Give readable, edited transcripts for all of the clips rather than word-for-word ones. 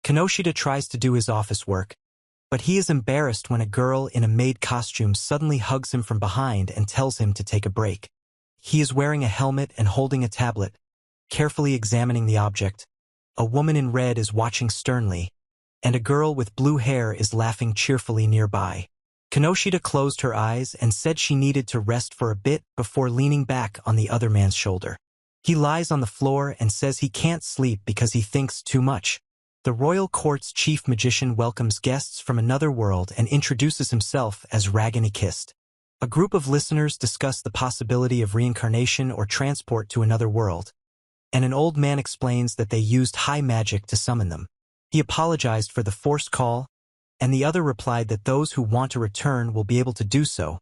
Kinoshita tries to do his office work, but he is embarrassed when a girl in a maid costume suddenly hugs him from behind and tells him to take a break. He is wearing a helmet and holding a tablet, carefully examining the object. A woman in red is watching sternly, and a girl with blue hair is laughing cheerfully nearby. Kinoshita closed her eyes and said she needed to rest for a bit before leaning back on the other man's shoulder. He lies on the floor and says he can't sleep because he thinks too much. The royal court's chief magician welcomes guests from another world and introduces himself as Raganakist. A group of listeners discuss the possibility of reincarnation or transport to another world, and an old man explains that they used high magic to summon them. He apologized for the forced call, and the other replied that those who want to return will be able to do so,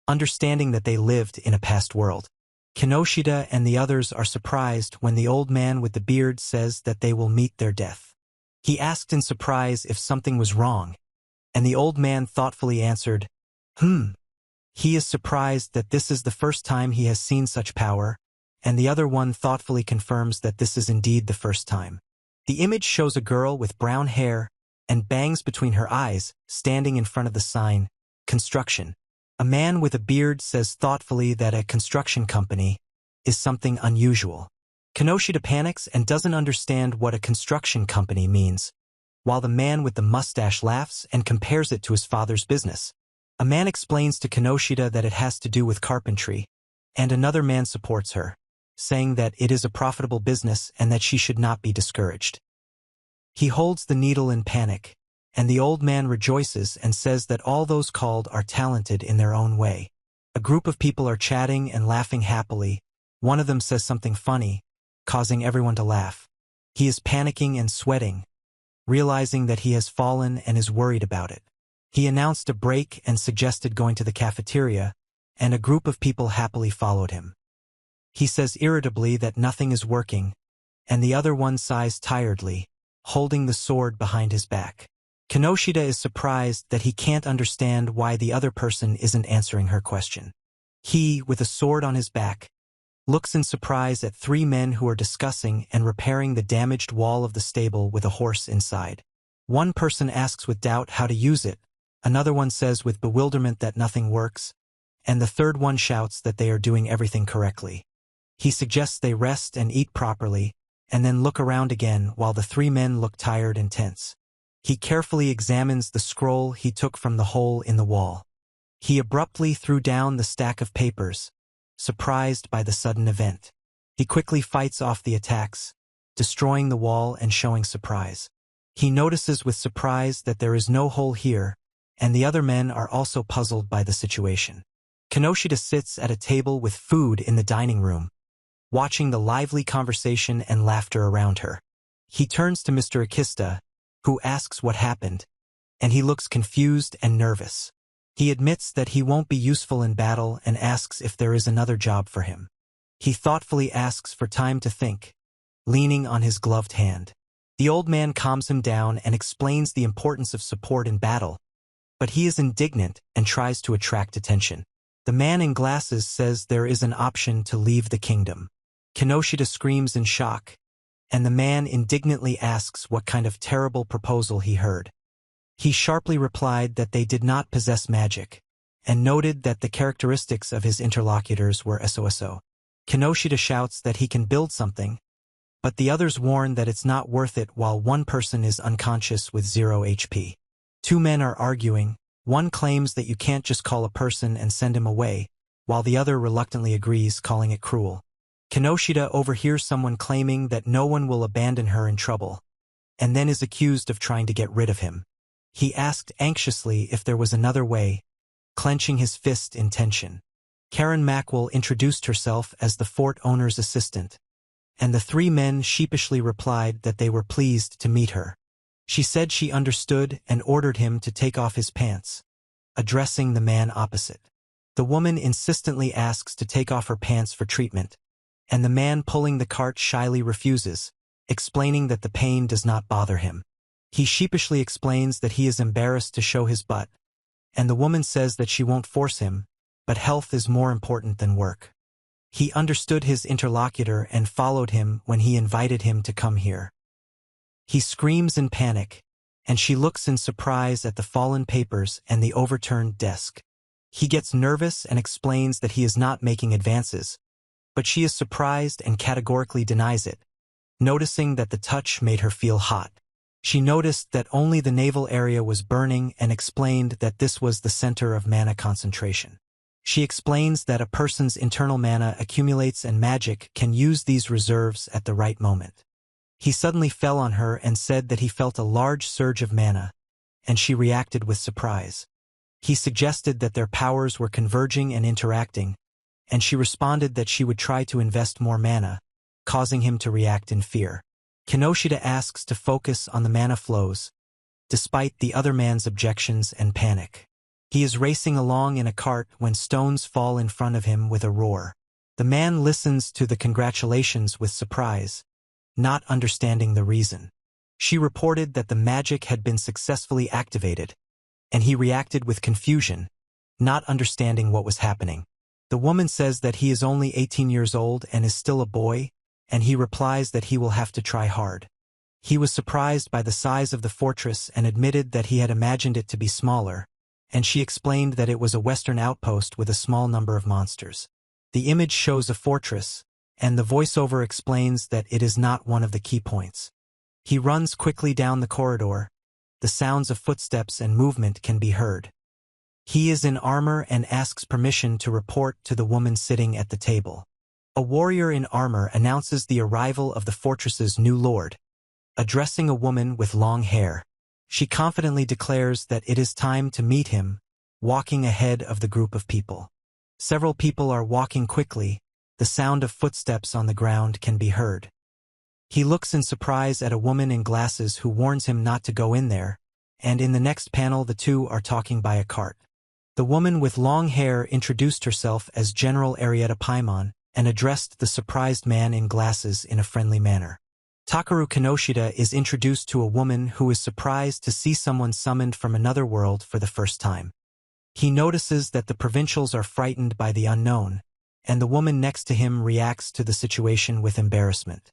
understanding that they lived in a past world. Kinoshita and the others are surprised when the old man with the beard says that they will meet their death. He asked in surprise if something was wrong, and the old man thoughtfully answered, He is surprised that this is the first time he has seen such power, and the other one thoughtfully confirms that this is indeed the first time. The image shows a girl with brown hair and bangs between her eyes, standing in front of the sign, Construction. A man with a beard says thoughtfully that a construction company is something unusual. Kinoshita panics and doesn't understand what a construction company means, while the man with the mustache laughs and compares it to his father's business. A man explains to Kinoshita that it has to do with carpentry, and another man supports her, saying that it is a profitable business and that she should not be discouraged. He holds the needle in panic, and the old man rejoices and says that all those called are talented in their own way. A group of people are chatting and laughing happily. One of them says something funny, causing everyone to laugh. He is panicking and sweating, realizing that he has fallen and is worried about it. He announced a break and suggested going to the cafeteria, and a group of people happily followed him. He says irritably that nothing is working, and the other one sighs tiredly, holding the sword behind his back. Kinoshita is surprised that he can't understand why the other person isn't answering her question. He, with a sword on his back, looks in surprise at three men who are discussing and repairing the damaged wall of the stable with a horse inside. One person asks with doubt how to use it, another one says with bewilderment that nothing works, and the third one shouts that they are doing everything correctly. He suggests they rest and eat properly, and then look around again while the three men look tired and tense. He carefully examines the scroll he took from the hole in the wall. He abruptly threw down the stack of papers, surprised by the sudden event. He quickly fights off the attacks, destroying the wall and showing surprise. He notices with surprise that there is no hole here, and the other men are also puzzled by the situation. Kinoshita sits at a table with food in the dining room, watching the lively conversation and laughter around her. He turns to Mr. Akista, who asks what happened, and he looks confused and nervous. He admits that he won't be useful in battle and asks if there is another job for him. He thoughtfully asks for time to think, leaning on his gloved hand. The old man calms him down and explains the importance of support in battle, but he is indignant and tries to attract attention. The man in glasses says there is an option to leave the kingdom. Kinoshita screams in shock, and the man indignantly asks what kind of terrible proposal he heard. He sharply replied that they did not possess magic, and noted that the characteristics of his interlocutors were so. Kinoshita shouts that he can build something, but the others warn that it's not worth it while one person is unconscious with 0 HP. Two men are arguing. One claims that you can't just call a person and send him away, while the other reluctantly agrees, calling it cruel. Kinoshita overhears someone claiming that no one will abandon her in trouble, and then is accused of trying to get rid of him. He asked anxiously if there was another way, clenching his fist in tension. Karen Mackwell introduced herself as the fort owner's assistant, and the three men sheepishly replied that they were pleased to meet her. She said she understood and ordered him to take off his pants, addressing the man opposite. The woman insistently asks to take off her pants for treatment, and the man pulling the cart shyly refuses, explaining that the pain does not bother him. He sheepishly explains that he is embarrassed to show his butt, and the woman says that she won't force him, but health is more important than work. He understood his interlocutor and followed him when he invited him to come here. He screams in panic, and she looks in surprise at the fallen papers and the overturned desk. He gets nervous and explains that he is not making advances, but she is surprised and categorically denies it, noticing that the touch made her feel hot. She noticed that only the navel area was burning and explained that this was the center of mana concentration. She explains that a person's internal mana accumulates and magic can use these reserves at the right moment. He suddenly fell on her and said that he felt a large surge of mana, and she reacted with surprise. He suggested that their powers were converging and interacting, and she responded that she would try to invest more mana, causing him to react in fear. Kinoshita asks to focus on the mana flows, despite the other man's objections and panic. He is racing along in a cart when stones fall in front of him with a roar. The man listens to the congratulations with surprise, not understanding the reason. She reported that the magic had been successfully activated, and he reacted with confusion, not understanding what was happening. The woman says that he is only 18 years old and is still a boy, and he replies that he will have to try hard. He was surprised by the size of the fortress and admitted that he had imagined it to be smaller, and she explained that it was a western outpost with a small number of monsters. The image shows a fortress, and the voiceover explains that it is not one of the key points. He runs quickly down the corridor. The sounds of footsteps and movement can be heard. He is in armor and asks permission to report to the woman sitting at the table. A warrior in armor announces the arrival of the fortress's new lord, addressing a woman with long hair. She confidently declares that it is time to meet him, walking ahead of the group of people. Several people are walking quickly. The sound of footsteps on the ground can be heard. He looks in surprise at a woman in glasses who warns him not to go in there, and in the next panel the two are talking by a cart. The woman with long hair introduced herself as General Arietta Paimon and addressed the surprised man in glasses in a friendly manner. Takeru Kinoshita is introduced to a woman who is surprised to see someone summoned from another world for the first time. He notices that the provincials are frightened by the unknown, and the woman next to him reacts to the situation with embarrassment.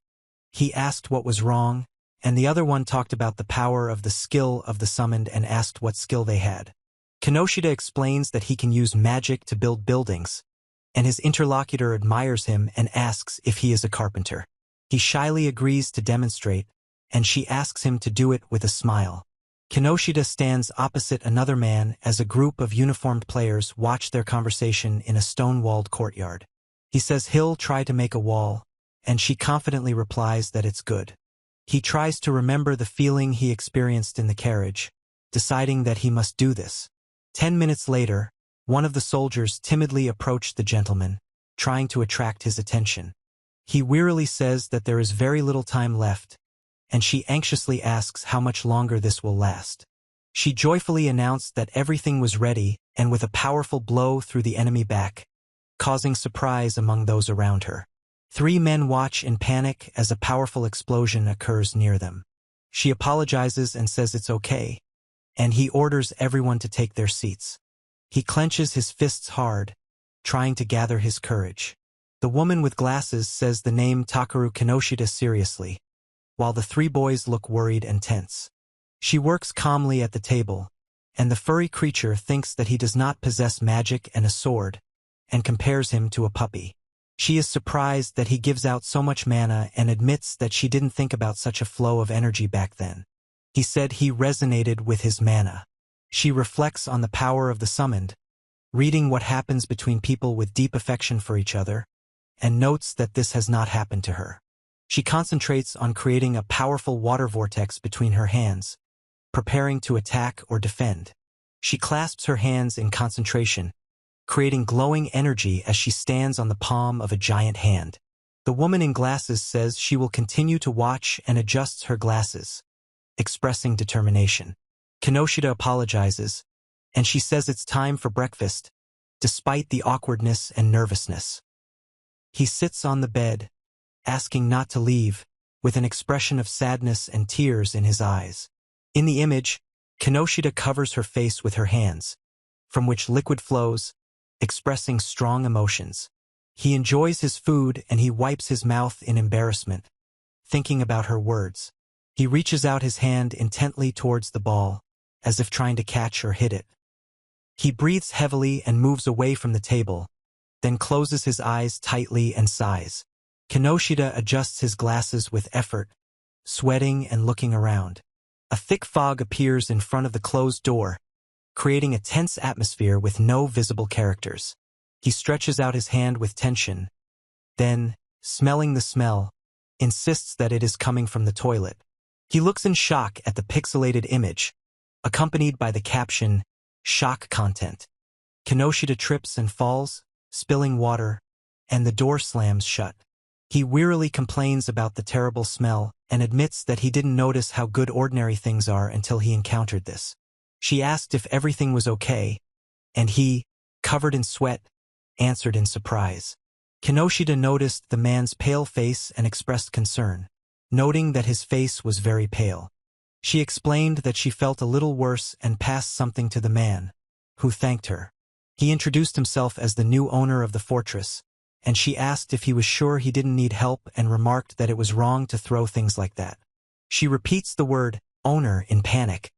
He asked what was wrong, and the other one talked about the power of the skill of the summoned and asked what skill they had. Kinoshita explains that he can use magic to build buildings, and his interlocutor admires him and asks if he is a carpenter. He shyly agrees to demonstrate, and she asks him to do it with a smile. Kinoshita stands opposite another man as a group of uniformed players watch their conversation in a stone-walled courtyard. He says he'll try to make a wall, and she confidently replies that it's good. He tries to remember the feeling he experienced in the carriage, deciding that he must do this. 10 minutes later, one of the soldiers timidly approached the gentleman, trying to attract his attention. He wearily says that there is very little time left, and she anxiously asks how much longer this will last. She joyfully announced that everything was ready, and with a powerful blow through the enemy back, causing surprise among those around her. 3 men watch in panic as a powerful explosion occurs near them. She apologizes and says it's okay, and he orders everyone to take their seats. He clenches his fists hard, trying to gather his courage. The woman with glasses says the name Takeru Kinoshita seriously, while the 3 boys look worried and tense. She works calmly at the table, and the furry creature thinks that he does not possess magic and a sword, and compares him to a puppy. She is surprised that he gives out so much mana and admits that she didn't think about such a flow of energy back then. He said he resonated with his mana. She reflects on the power of the summoned, reading what happens between people with deep affection for each other, and notes that this has not happened to her. She concentrates on creating a powerful water vortex between her hands, preparing to attack or defend. She clasps her hands in concentration, creating glowing energy as she stands on the palm of a giant hand. The woman in glasses says she will continue to watch and adjusts her glasses, expressing determination. Kinoshita apologizes, and she says it's time for breakfast, despite the awkwardness and nervousness. He sits on the bed, asking not to leave, with an expression of sadness and tears in his eyes. In the image, Kinoshita covers her face with her hands, from which liquid flows, expressing strong emotions. He enjoys his food and he wipes his mouth in embarrassment, thinking about her words. He reaches out his hand intently towards the ball, as if trying to catch or hit it. He breathes heavily and moves away from the table, then closes his eyes tightly and sighs. Kinoshita adjusts his glasses with effort, sweating and looking around. A thick fog appears in front of the closed door, creating a tense atmosphere with no visible characters. He stretches out his hand with tension, then, smelling the smell, insists that it is coming from the toilet. He looks in shock at the pixelated image, accompanied by the caption, "Shock content." Kinoshita trips and falls, spilling water, and the door slams shut. He wearily complains about the terrible smell and admits that he didn't notice how good ordinary things are until he encountered this. She asked if everything was okay, and he, covered in sweat, answered in surprise. Kinoshita noticed the man's pale face and expressed concern, noting that his face was very pale. She explained that she felt a little worse and passed something to the man, who thanked her. He introduced himself as the new owner of the fortress, and she asked if he was sure he didn't need help and remarked that it was wrong to throw things like that. She repeats the word, owner, in panic,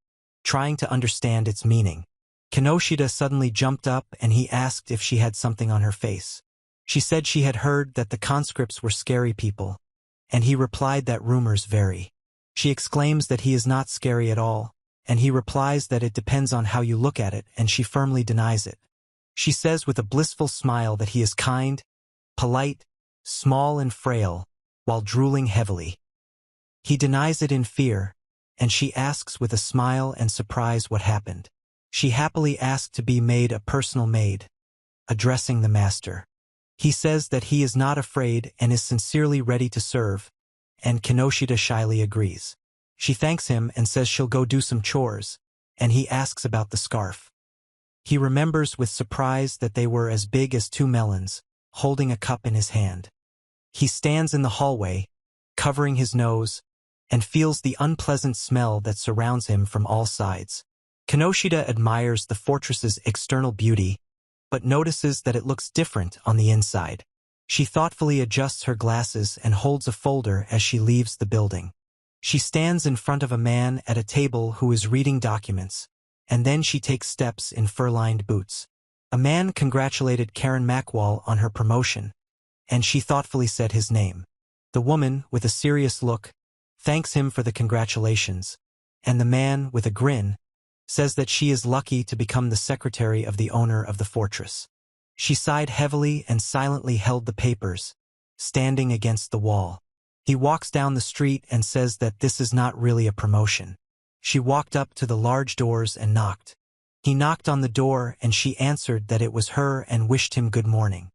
trying to understand its meaning. Kinoshita suddenly jumped up and he asked if she had something on her face. She said she had heard that the conscripts were scary people, and he replied that rumors vary. She exclaims that he is not scary at all, and he replies that it depends on how you look at it, and she firmly denies it. She says with a blissful smile that he is kind, polite, small and frail, while drooling heavily. He denies it in fear, and she asks with a smile and surprise what happened. She happily asked to be made a personal maid, addressing the master. He says that he is not afraid and is sincerely ready to serve, and Kinoshita shyly agrees. She thanks him and says she'll go do some chores, and he asks about the scarf. He remembers with surprise that they were as big as 2 melons, holding a cup in his hand. He stands in the hallway, covering his nose, and feels the unpleasant smell that surrounds him from all sides. Kinoshita admires the fortress's external beauty, but notices that it looks different on the inside. She thoughtfully adjusts her glasses and holds a folder as she leaves the building. She stands in front of a man at a table who is reading documents, and then she takes steps in fur-lined boots. A man congratulated Karen Mackwall on her promotion, and she thoughtfully said his name. The woman, with a serious look, thanks him for the congratulations, and the man, with a grin, says that she is lucky to become the secretary of the owner of the fortress. She sighed heavily and silently held the papers, standing against the wall. He walks down the street and says that this is not really a promotion. She walked up to the large doors and knocked. He knocked on the door and she answered that it was her and wished him good morning.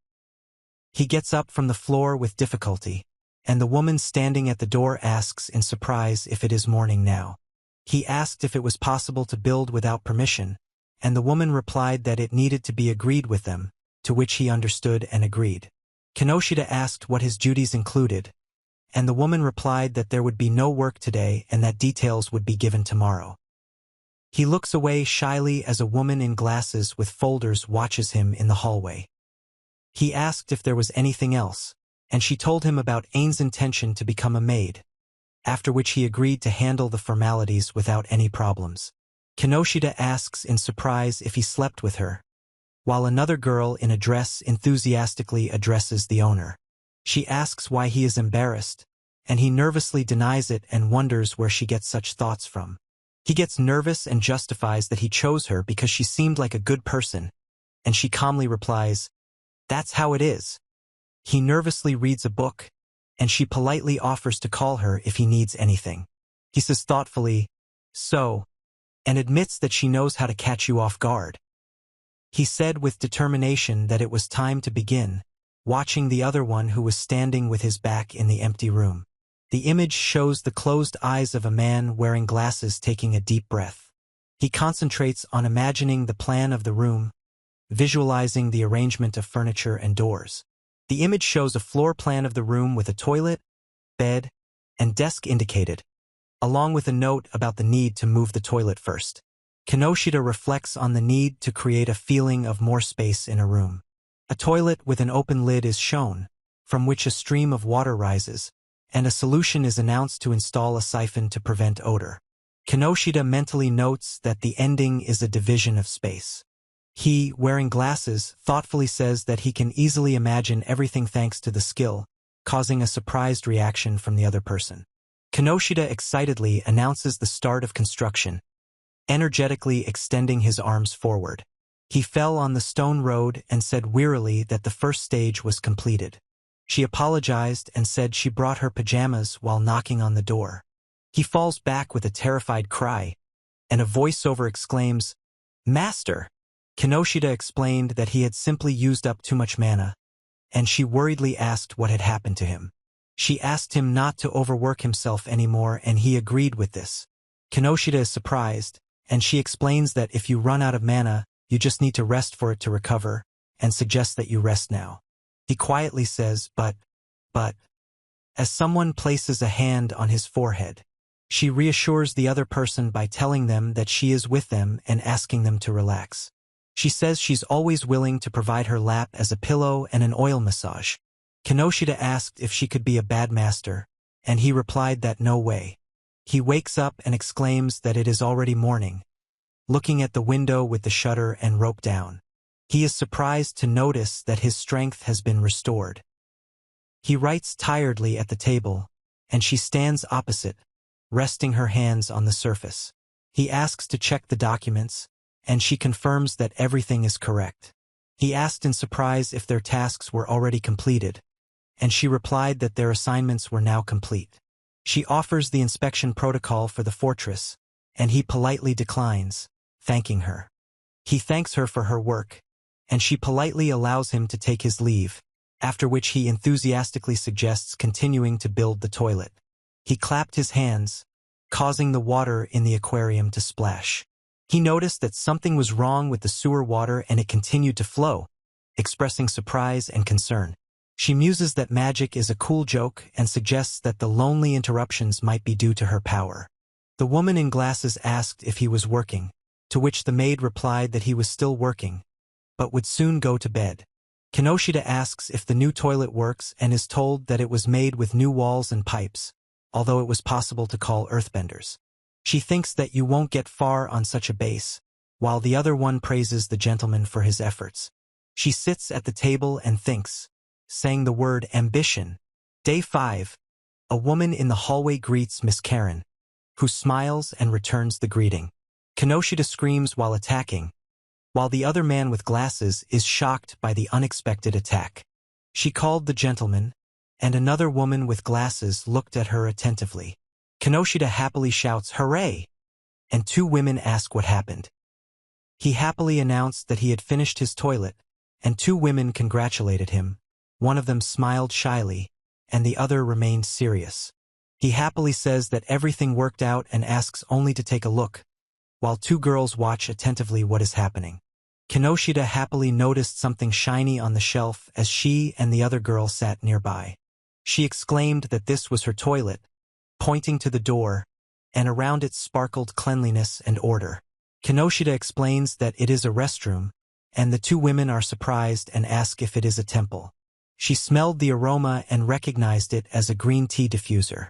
He gets up from the floor with difficulty, and the woman standing at the door asks in surprise if it is morning now. He asked if it was possible to build without permission, and the woman replied that it needed to be agreed with them, to which he understood and agreed. Kinoshita asked what his duties included, and the woman replied that there would be no work today and that details would be given tomorrow. He looks away shyly as a woman in glasses with folders watches him in the hallway. He asked if there was anything else, and she told him about Ain's intention to become a maid, after which he agreed to handle the formalities without any problems. Kinoshita asks in surprise if he slept with her, while another girl in a dress enthusiastically addresses the owner. She asks why he is embarrassed, and he nervously denies it and wonders where she gets such thoughts from. He gets nervous and justifies that he chose her because she seemed like a good person, and she calmly replies, "That's how it is." He nervously reads a book, and she politely offers to call her if he needs anything. He says thoughtfully, "So," and admits that she knows how to catch you off guard. He said with determination that it was time to begin, watching the other one who was standing with his back in the empty room. The image shows the closed eyes of a man wearing glasses taking a deep breath. He concentrates on imagining the plan of the room, visualizing the arrangement of furniture and doors. The image shows a floor plan of the room with a toilet, bed, and desk indicated, along with a note about the need to move the toilet first. Kinoshita reflects on the need to create a feeling of more space in a room. A toilet with an open lid is shown, from which a stream of water rises, and a solution is announced to install a siphon to prevent odor. Kinoshita mentally notes that the ending is a division of space. He, wearing glasses, thoughtfully says that he can easily imagine everything thanks to the skill, causing a surprised reaction from the other person. Kinoshita excitedly announces the start of construction, energetically extending his arms forward. He fell on the stone road and said wearily that the first stage was completed. She apologized and said she brought her pajamas while knocking on the door. He falls back with a terrified cry, and a voiceover exclaims, "Master!" Kinoshita explained that he had simply used up too much mana, and she worriedly asked what had happened to him. She asked him not to overwork himself anymore, and he agreed with this. Kinoshita is surprised, and she explains that if you run out of mana, you just need to rest for it to recover, and suggests that you rest now. He quietly says, but, as someone places a hand on his forehead. She reassures the other person by telling them that she is with them and asking them to relax. She says she's always willing to provide her lap as a pillow and an oil massage. Kinoshita asked if she could be a bad master, and he replied that no way. He wakes up and exclaims that it is already morning, looking at the window with the shutter and rope down. He is surprised to notice that his strength has been restored. He writes tiredly at the table, and she stands opposite, resting her hands on the surface. He asks to check the documents, and she confirms that everything is correct. He asked in surprise if their tasks were already completed, and she replied that their assignments were now complete. She offers the inspection protocol for the fortress, and he politely declines, thanking her. He thanks her for her work, and she politely allows him to take his leave, after which he enthusiastically suggests continuing to build the toilet. He clapped his hands, causing the water in the aquarium to splash. He noticed that something was wrong with the sewer water and it continued to flow, expressing surprise and concern. She muses that magic is a cool joke and suggests that the lonely interruptions might be due to her power. The woman in glasses asked if he was working, to which the maid replied that he was still working, but would soon go to bed. Kinoshita asks if the new toilet works and is told that it was made with new walls and pipes, although it was possible to call earthbenders. She thinks that you won't get far on such a base, while the other one praises the gentleman for his efforts. She sits at the table and thinks, saying the word ambition. Day 5. A woman in the hallway greets Miss Karen, who smiles and returns the greeting. Kinoshita screams while attacking, while the other man with glasses is shocked by the unexpected attack. She called the gentleman, and another woman with glasses looked at her attentively. Kinoshita happily shouts, "Hooray!" and 2 women ask what happened. He happily announced that he had finished his toilet, and 2 women congratulated him. One of them smiled shyly, and the other remained serious. He happily says that everything worked out and asks only to take a look, while 2 girls watch attentively what is happening. Kinoshita happily noticed something shiny on the shelf as she and the other girl sat nearby. She exclaimed that this was her toilet, pointing to the door, and around it sparkled cleanliness and order. Kinoshita explains that it is a restroom, and the 2 women are surprised and ask if it is a temple. She smelled the aroma and recognized it as a green tea diffuser.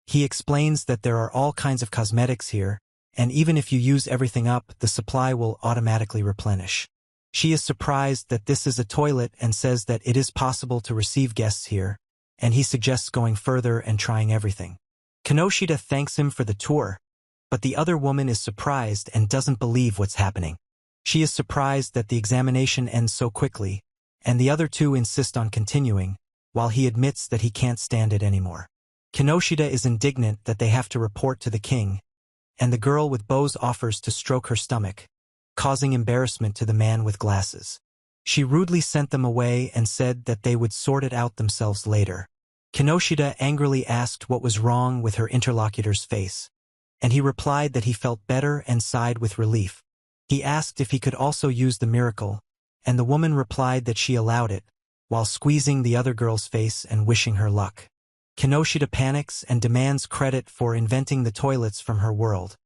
He explains that there are all kinds of cosmetics here, and even if you use everything up, the supply will automatically replenish. She is surprised that this is a toilet and says that it is possible to receive guests here, and he suggests going further and trying everything. Kinoshita thanks him for the tour, but the other woman is surprised and doesn't believe what's happening. She is surprised that the examination ends so quickly, and the other 2 insist on continuing, while he admits that he can't stand it anymore. Kinoshita is indignant that they have to report to the king, and the girl with bows offers to stroke her stomach, causing embarrassment to the man with glasses. She rudely sent them away and said that they would sort it out themselves later. Kinoshita angrily asked what was wrong with her interlocutor's face, and he replied that he felt better and sighed with relief. He asked if he could also use the miracle, and the woman replied that she allowed it, while squeezing the other girl's face and wishing her luck. Kinoshita panics and demands credit for inventing the toilets from her world,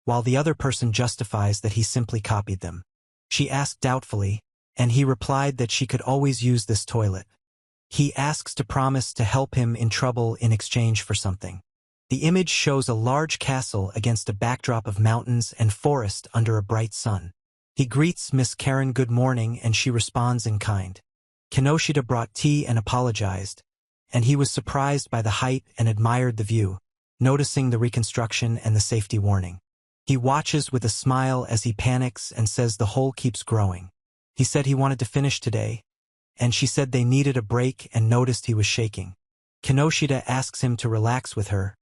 while the other person justifies that he simply copied them. She asked doubtfully, and he replied that she could always use this toilet. He asks to promise to help him in trouble in exchange for something. The image shows a large castle against a backdrop of mountains and forest under a bright sun. He greets Miss Karen good morning and she responds in kind. Kinoshita brought tea and apologized, and he was surprised by the height and admired the view, noticing the reconstruction and the safety warning. He watches with a smile as he panics and says the hole keeps growing. He said he wanted to finish today, and she said they needed a break and noticed he was shaking. Kinoshita asks him to relax with her,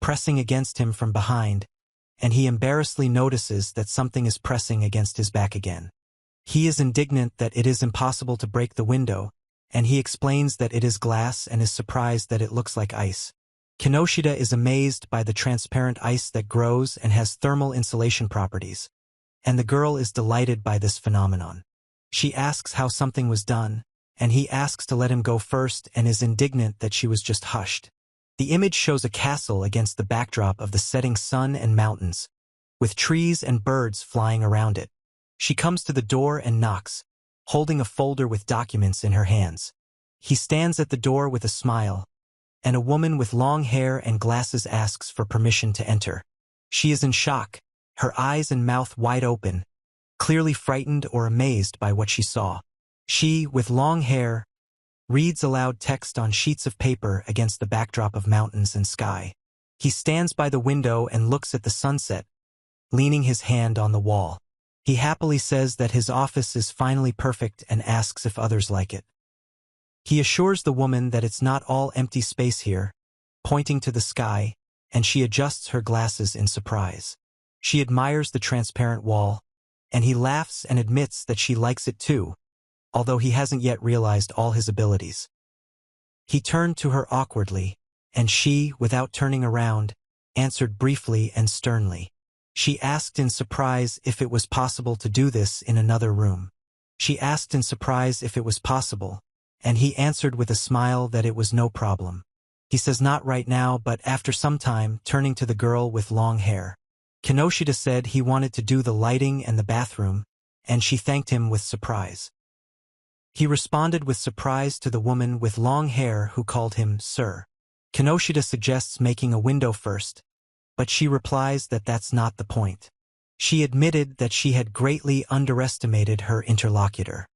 pressing against him from behind, and he embarrassedly notices that something is pressing against his back again. He is indignant that it is impossible to break the window, and he explains that it is glass and is surprised that it looks like ice. Kinoshita is amazed by the transparent ice that grows and has thermal insulation properties, and the girl is delighted by this phenomenon. She asks how something was done, and he asks to let him go first and is indignant that she was just hushed. The image shows a castle against the backdrop of the setting sun and mountains, with trees and birds flying around it. She comes to the door and knocks, holding a folder with documents in her hands. He stands at the door with a smile, and a woman with long hair and glasses asks for permission to enter. She is in shock, her eyes and mouth wide open, clearly frightened or amazed by what she saw. She, with long hair, reads aloud text on sheets of paper against the backdrop of mountains and sky. He stands by the window and looks at the sunset, leaning his hand on the wall. He happily says that his office is finally perfect and asks if others like it. He assures the woman that it's not all empty space here, pointing to the sky, and she adjusts her glasses in surprise. She admires the transparent wall, and he laughs and admits that she likes it too, although he hasn't yet realized all his abilities. He turned to her awkwardly, and she, without turning around, answered briefly and sternly. She asked in surprise if it was possible to do this in another room. She asked in surprise if it was possible, and he answered with a smile that it was no problem. He says not right now but after some time, turning to the girl with long hair. Kinoshita said he wanted to do the lighting and the bathroom, and she thanked him with surprise. He responded with surprise to the woman with long hair who called him sir. Kinoshita suggests making a window first, but she replies that that's not the point. She admitted that she had greatly underestimated her interlocutor.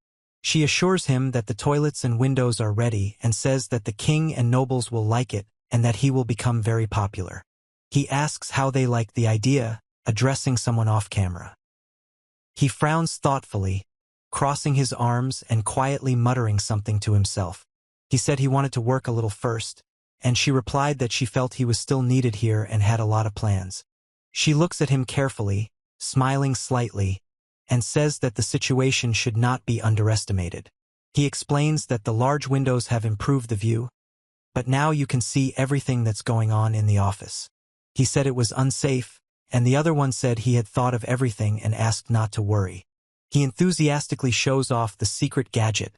She assures him that the toilets and windows are ready and says that the king and nobles will like it and that he will become very popular. He asks how they like the idea, addressing someone off camera. He frowns thoughtfully, crossing his arms and quietly muttering something to himself. He said he wanted to work a little first, and she replied that she felt he was still needed here and had a lot of plans. She looks at him carefully, smiling slightly, and says that the situation should not be underestimated. He explains that the large windows have improved the view, but now you can see everything that's going on in the office. He said it was unsafe, and the other one said he had thought of everything and asked not to worry. He enthusiastically shows off the secret gadget,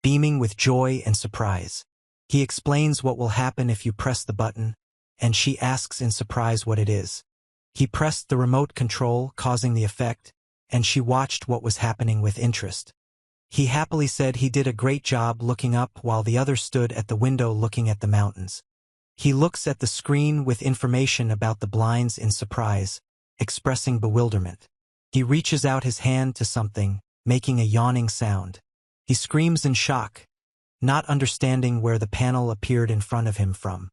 beaming with joy and surprise. He explains what will happen if you press the button, and she asks in surprise what it is. He pressed the remote control, causing the effect, and she watched what was happening with interest. He happily said he did a great job looking up while the other stood at the window looking at the mountains. He looks at the screen with information about the blinds in surprise, expressing bewilderment. He reaches out his hand to something, making a yawning sound. He screams in shock, not understanding where the panel appeared in front of him from.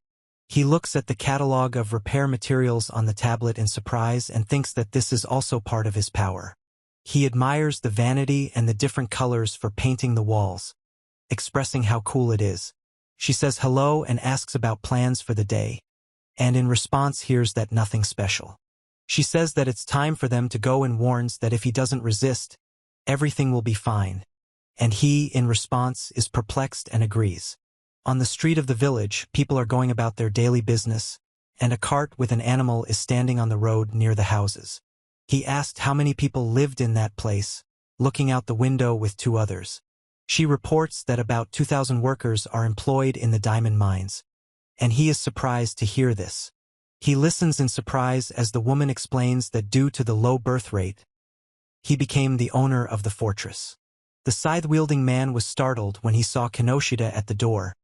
He looks at the catalog of repair materials on the tablet in surprise and thinks that this is also part of his power. He admires the vanity and the different colors for painting the walls, expressing how cool it is. She says hello and asks about plans for the day, and in response hears that nothing special. She says that it's time for them to go and warns that if he doesn't resist, everything will be fine, and he, in response, is perplexed and agrees. On the street of the village, people are going about their daily business, and a cart with an animal is standing on the road near the houses. He asked how many people lived in that place, looking out the window with two others. She reports that about 2,000 workers are employed in the diamond mines, and he is surprised to hear this. He listens in surprise as the woman explains that due to the low birth rate, he became the owner of the fortress. The scythe-wielding man was startled when he saw Kinoshita at the door,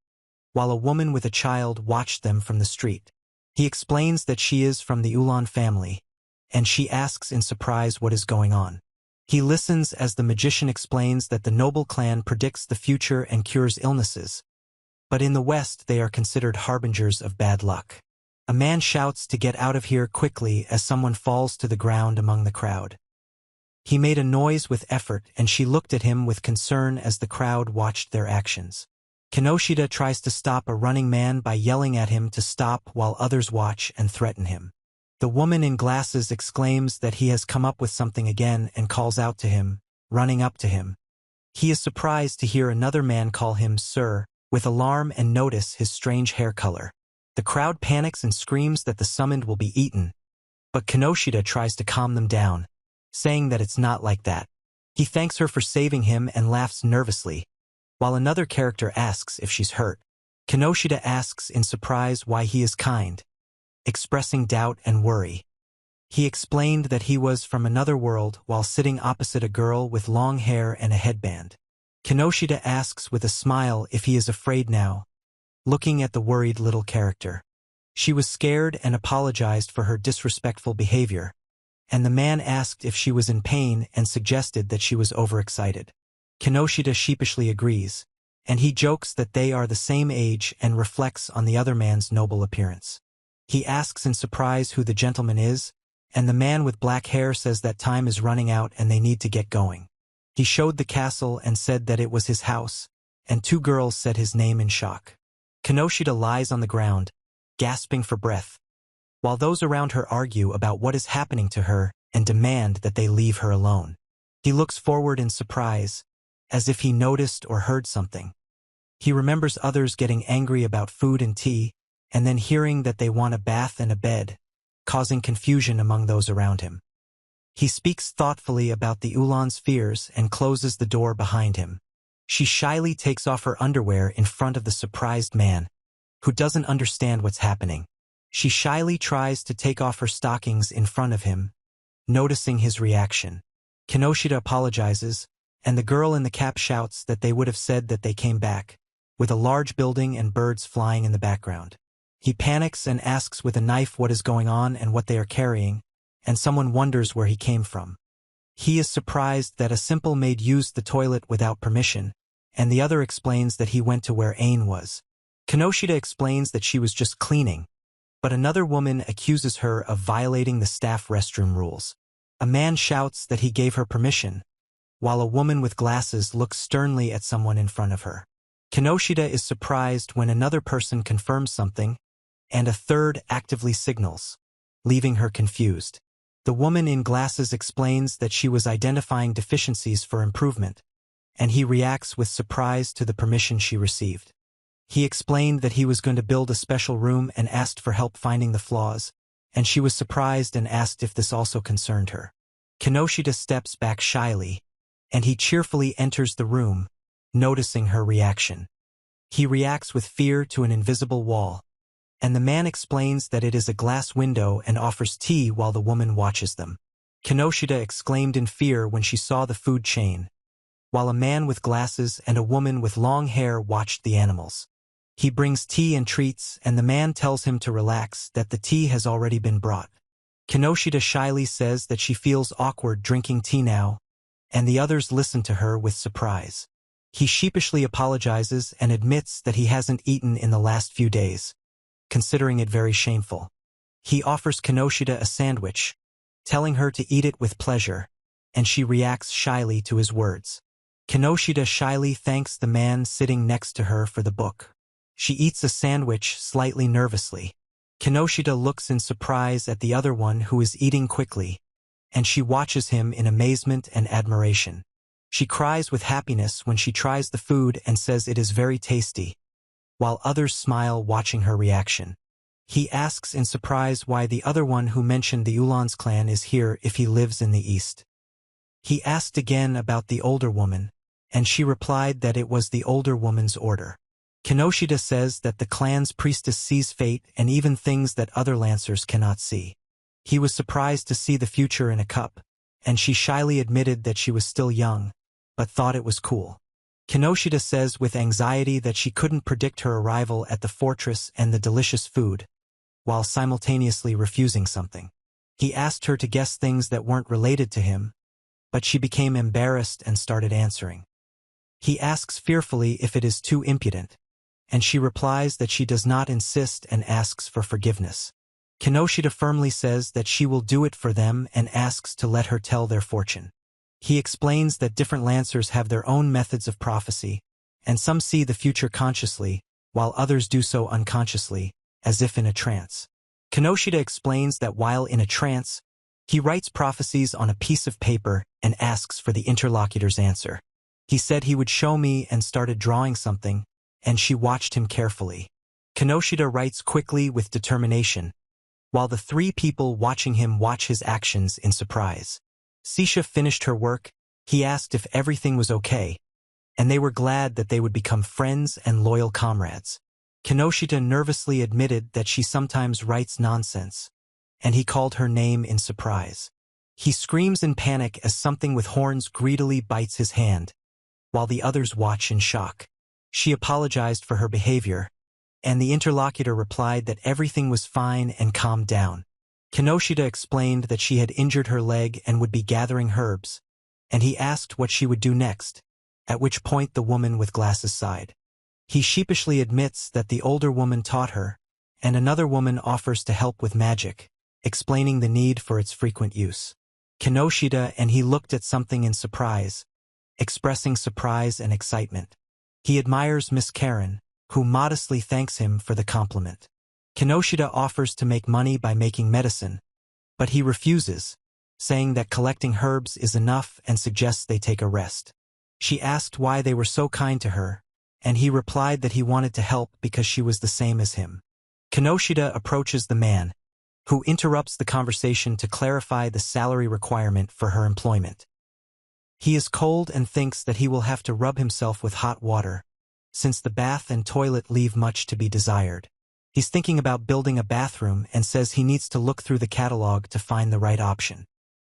while a woman with a child watched them from the street. He explains that she is from the Ulan family, and she asks in surprise what is going on. He listens as the magician explains that the noble clan predicts the future and cures illnesses, but in the West they are considered harbingers of bad luck. A man shouts to get out of here quickly as someone falls to the ground among the crowd. He made a noise with effort and she looked at him with concern as the crowd watched their actions. Kinoshita tries to stop a running man by yelling at him to stop while others watch and threaten him. The woman in glasses exclaims that he has come up with something again and calls out to him, running up to him. He is surprised to hear another man call him sir, with alarm and notice his strange hair color. The crowd panics and screams that the summoned will be eaten, but Kinoshita tries to calm them down, saying that it's not like that. He thanks her for saving him and laughs nervously, while another character asks if she's hurt. Kinoshita asks in surprise why he is kind, expressing doubt and worry. He explained that he was from another world while sitting opposite a girl with long hair and a headband. Kinoshita asks with a smile if he is afraid now, looking at the worried little character. She was scared and apologized for her disrespectful behavior, and the man asked if she was in pain and suggested that she was overexcited. Kinoshita sheepishly agrees, and he jokes that they are the same age and reflects on the other man's noble appearance. He asks in surprise who the gentleman is, and the man with black hair says that time is running out and they need to get going. He showed the castle and said that it was his house, and two girls said his name in shock. Kinoshita lies on the ground, gasping for breath, while those around her argue about what is happening to her and demand that they leave her alone. He looks forward in surprise, as if he noticed or heard something. He remembers others getting angry about food and tea, and then hearing that they want a bath and a bed, causing confusion among those around him. He speaks thoughtfully about the Ulan's fears and closes the door behind him. She shyly takes off her underwear in front of the surprised man, who doesn't understand what's happening. She shyly tries to take off her stockings in front of him, noticing his reaction. Kinoshita apologizes, and the girl in the cap shouts that they would have said that they came back, with a large building and birds flying in the background. He panics and asks with a knife what is going on and what they are carrying, and someone wonders where he came from. He is surprised that a simple maid used the toilet without permission, and the other explains that he went to where Ain was. Kinoshita explains that she was just cleaning, but another woman accuses her of violating the staff restroom rules. A man shouts that he gave her permission, while a woman with glasses looks sternly at someone in front of her. Kinoshita is surprised when another person confirms something, and a third actively signals, leaving her confused. The woman in glasses explains that she was identifying deficiencies for improvement, and he reacts with surprise to the permission she received. He explained that he was going to build a special room and asked for help finding the flaws, and she was surprised and asked if this also concerned her. Kinoshita steps back shyly, and he cheerfully enters the room, noticing her reaction. He reacts with fear to an invisible wall, and the man explains that it is a glass window and offers tea while the woman watches them. Kinoshita exclaimed in fear when she saw the food chain, while a man with glasses and a woman with long hair watched the animals. He brings tea and treats, and the man tells him to relax, that the tea has already been brought. Kinoshita shyly says that she feels awkward drinking tea now, and the others listen to her with surprise. He sheepishly apologizes and admits that he hasn't eaten in the last few days, considering it very shameful. He offers Kinoshita a sandwich, telling her to eat it with pleasure, and she reacts shyly to his words. Kinoshita shyly thanks the man sitting next to her for the book. She eats a sandwich slightly nervously. Kinoshita looks in surprise at the other one who is eating quickly, and she watches him in amazement and admiration. She cries with happiness when she tries the food and says it is very tasty, while others smile watching her reaction. He asks in surprise why the other one who mentioned the Ulan's clan is here if he lives in the east. He asked again about the older woman, and she replied that it was the older woman's order. Kinoshita says that the clan's priestess sees fate and even things that other lancers cannot see. He was surprised to see the future in a cup, and she shyly admitted that she was still young, but thought it was cool. Kinoshita says with anxiety that she couldn't predict her arrival at the fortress and the delicious food, while simultaneously refusing something. He asked her to guess things that weren't related to him, but she became embarrassed and started answering. He asks fearfully if it is too impudent, and she replies that she does not insist and asks for forgiveness. Kinoshita firmly says that she will do it for them and asks to let her tell their fortune. He explains that different Lancers have their own methods of prophecy, and some see the future consciously, while others do so unconsciously, as if in a trance. Kinoshita explains that while in a trance, he writes prophecies on a piece of paper and asks for the interlocutor's answer. He said he would show me and started drawing something, and she watched him carefully. Kinoshita writes quickly with determination, while the three people watching him watch his actions in surprise. Sisha finished her work. He asked if everything was okay, and they were glad that they would become friends and loyal comrades. Kinoshita nervously admitted that she sometimes writes nonsense, and he called her name in surprise. He screams in panic as something with horns greedily bites his hand, while the others watch in shock. She apologized for her behavior, and the interlocutor replied that everything was fine and calmed down. Kinoshita explained that she had injured her leg and would be gathering herbs, and he asked what she would do next, at which point the woman with glasses sighed. He sheepishly admits that the older woman taught her, and another woman offers to help with magic, explaining the need for its frequent use. Kinoshita and he looked at something in surprise, expressing surprise and excitement. He admires Miss Karen, who modestly thanks him for the compliment. Kinoshita offers to make money by making medicine, but he refuses, saying that collecting herbs is enough and suggests they take a rest. She asked why they were so kind to her, and he replied that he wanted to help because she was the same as him. Kinoshita approaches the man, who interrupts the conversation to clarify the salary requirement for her employment. He is cold and thinks that he will have to rub himself with hot water, since the bath and toilet leave much to be desired. He's thinking about building a bathroom and says he needs to look through the catalog to find the right option.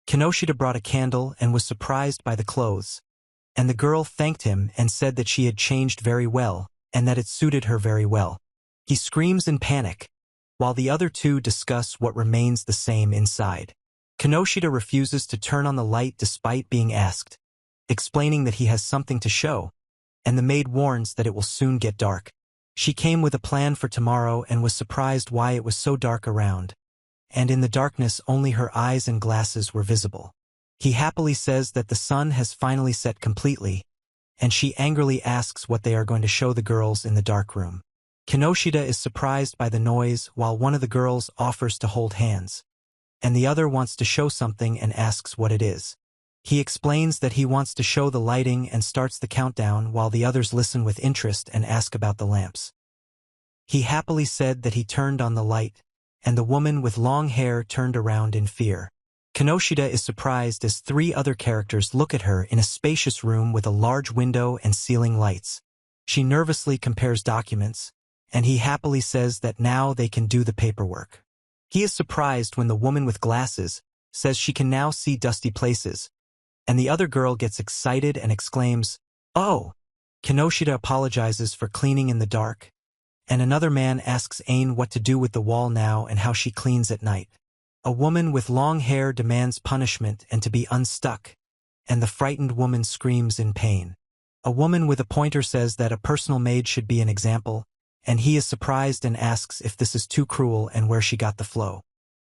Kinoshita brought a candle and was surprised by the clothes, and the girl thanked him and said that she had changed very well and that it suited her very well. He screams in panic, while the other two discuss what remains the same inside. Kinoshita refuses to turn on the light despite being asked, explaining that he has something to show, and the maid warns that it will soon get dark. She came with a plan for tomorrow and was surprised why it was so dark around, and in the darkness only her eyes and glasses were visible. He happily says that the sun has finally set completely, and she angrily asks what they are going to show the girls in the dark room. Kinoshita is surprised by the noise while one of the girls offers to hold hands, and the other wants to show something and asks what it is. He explains that he wants to show the lighting and starts the countdown while the others listen with interest and ask about the lamps. He happily said that he turned on the light, and the woman with long hair turned around in fear. Kinoshita is surprised as three other characters look at her in a spacious room with a large window and ceiling lights. She nervously compares documents, and he happily says that now they can do the paperwork. He is surprised when the woman with glasses says she can now see dusty places, and the other girl gets excited and exclaims, "Oh!" Kinoshita apologizes for cleaning in the dark, and another man asks Aine what to do with the wall now and how she cleans at night. A woman with long hair demands punishment and to be unstuck, and the frightened woman screams in pain. A woman with a pointer says that a personal maid should be an example, and he is surprised and asks if this is too cruel and where she got the flow.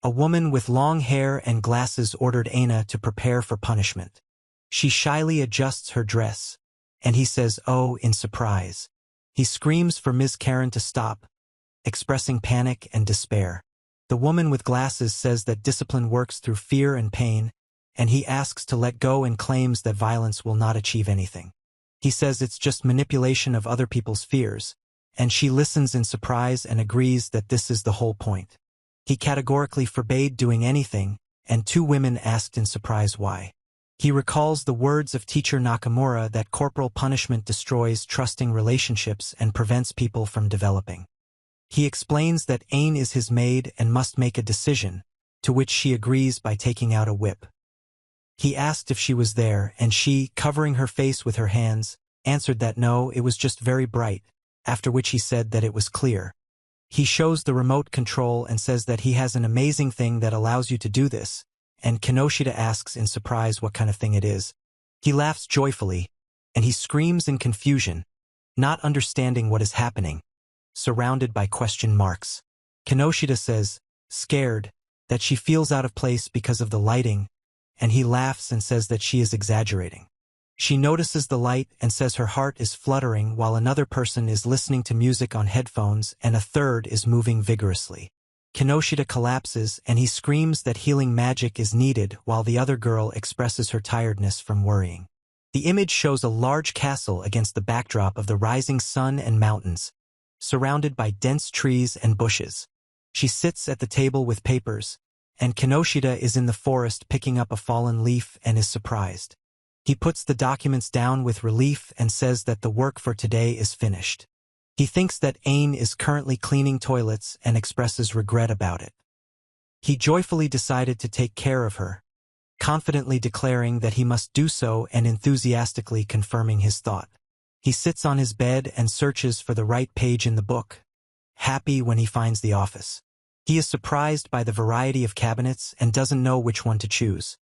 A woman with long hair and glasses ordered Aina to prepare for punishment. She shyly adjusts her dress, and he says, "Oh," in surprise. He screams for Ms. Karen to stop, expressing panic and despair. The woman with glasses says that discipline works through fear and pain, and he asks to let go and claims that violence will not achieve anything. He says it's just manipulation of other people's fears, and she listens in surprise and agrees that this is the whole point. He categorically forbade doing anything, and two women asked in surprise why. He recalls the words of teacher Nakamura that corporal punishment destroys trusting relationships and prevents people from developing. He explains that Aine is his maid and must make a decision, to which she agrees by taking out a whip. He asked if she was there, and she, covering her face with her hands, answered that no, it was just very bright, after which he said that it was clear. He shows the remote control and says that he has an amazing thing that allows you to do this, and Kinoshita asks in surprise what kind of thing it is. He laughs joyfully, and he screams in confusion, not understanding what is happening, surrounded by question marks. Kinoshita says, scared, that she feels out of place because of the lighting, and he laughs and says that she is exaggerating. She notices the light and says her heart is fluttering while another person is listening to music on headphones and a third is moving vigorously. Kinoshita collapses and he screams that healing magic is needed while the other girl expresses her tiredness from worrying. The image shows a large castle against the backdrop of the rising sun and mountains, surrounded by dense trees and bushes. She sits at the table with papers, and Kinoshita is in the forest picking up a fallen leaf and is surprised. He puts the documents down with relief and says that the work for today is finished. He thinks that Ain is currently cleaning toilets and expresses regret about it. He joyfully decided to take care of her, confidently declaring that he must do so and enthusiastically confirming his thought. He sits on his bed and searches for the right page in the book, happy when he finds the office. He is surprised by the variety of cabinets and doesn't know which one to choose.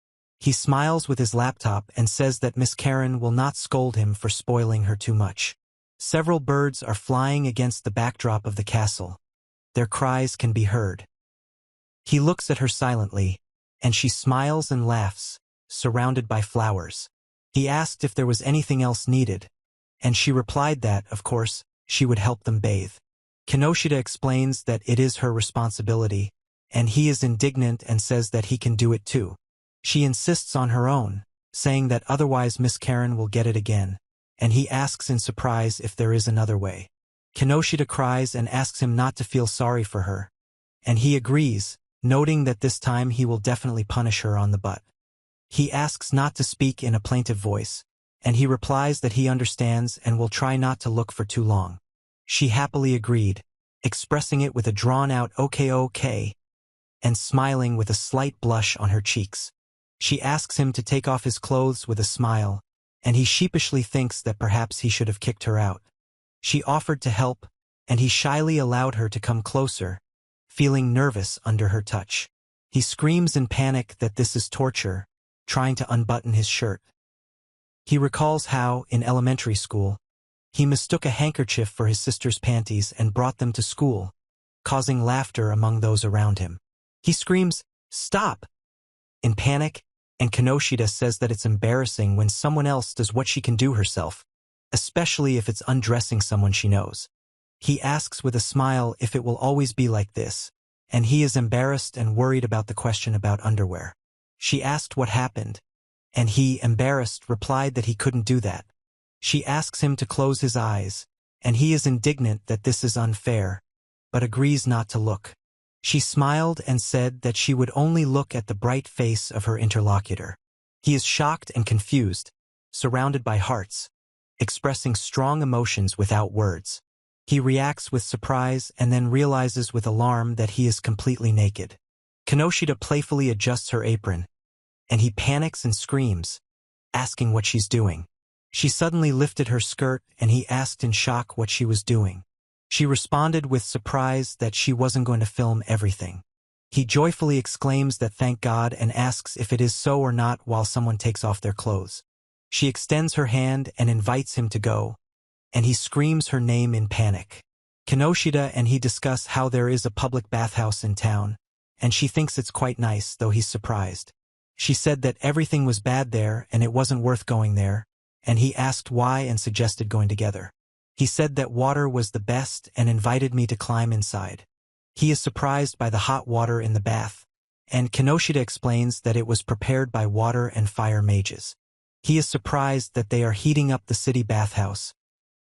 He smiles with his laptop and says that Miss Karen will not scold him for spoiling her too much. Several birds are flying against the backdrop of the castle. Their cries can be heard. He looks at her silently, and she smiles and laughs, surrounded by flowers. He asked if there was anything else needed, and she replied that, of course, she would help them bathe. Kinoshita explains that it is her responsibility, and he is indignant and says that he can do it too. She insists on her own, saying that otherwise Miss Karen will get it again, and he asks in surprise if there is another way. Kinoshita cries and asks him not to feel sorry for her, and he agrees, noting that this time he will definitely punish her on the butt. He asks not to speak in a plaintive voice, and he replies that he understands and will try not to look for too long. She happily agreed, expressing it with a drawn-out okay, and smiling with a slight blush on her cheeks. She asks him to take off his clothes with a smile, and he sheepishly thinks that perhaps he should have kicked her out. She offered to help, and he shyly allowed her to come closer, feeling nervous under her touch. He screams in panic that this is torture, trying to unbutton his shirt. He recalls how, in elementary school, he mistook a handkerchief for his sister's panties and brought them to school, causing laughter among those around him. He screams, "Stop!" in panic, and Kinoshita says that it's embarrassing when someone else does what she can do herself, especially if it's undressing someone she knows. He asks with a smile if it will always be like this, and he is embarrassed and worried about the question about underwear. She asked what happened, and he, embarrassed, replied that he couldn't do that. She asks him to close his eyes, and he is indignant that this is unfair, but agrees not to look. She smiled and said that she would only look at the bright face of her interlocutor. He is shocked and confused, surrounded by hearts, expressing strong emotions without words. He reacts with surprise and then realizes with alarm that he is completely naked. Kinoshita playfully adjusts her apron, and he panics and screams, asking what she's doing. She suddenly lifted her skirt and he asked in shock what she was doing. She responded with surprise that she wasn't going to film everything. He joyfully exclaims that thank God and asks if it is so or not while someone takes off their clothes. She extends her hand and invites him to go, and he screams her name in panic. Kinoshita and he discuss how there is a public bathhouse in town, and she thinks it's quite nice, though he's surprised. She said that everything was bad there and it wasn't worth going there, and he asked why and suggested going together. He said that water was the best and invited me to climb inside. He is surprised by the hot water in the bath, and Kinoshita explains that it was prepared by water and fire mages. He is surprised that they are heating up the city bathhouse,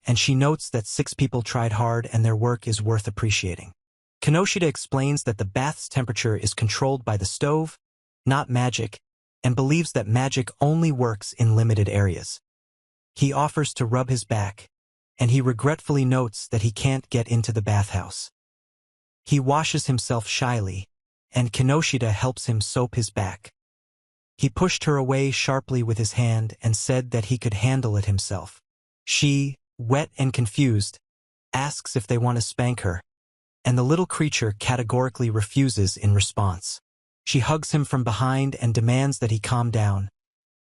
and she notes that 6 people tried hard and their work is worth appreciating. Kinoshita explains that the bath's temperature is controlled by the stove, not magic, and believes that magic only works in limited areas. He offers to rub his back, and he regretfully notes that he can't get into the bathhouse. He washes himself shyly, and Kinoshita helps him soap his back. He pushed her away sharply with his hand and said that he could handle it himself. She, wet and confused, asks if they want to spank her, and the little creature categorically refuses in response. She hugs him from behind and demands that he calm down,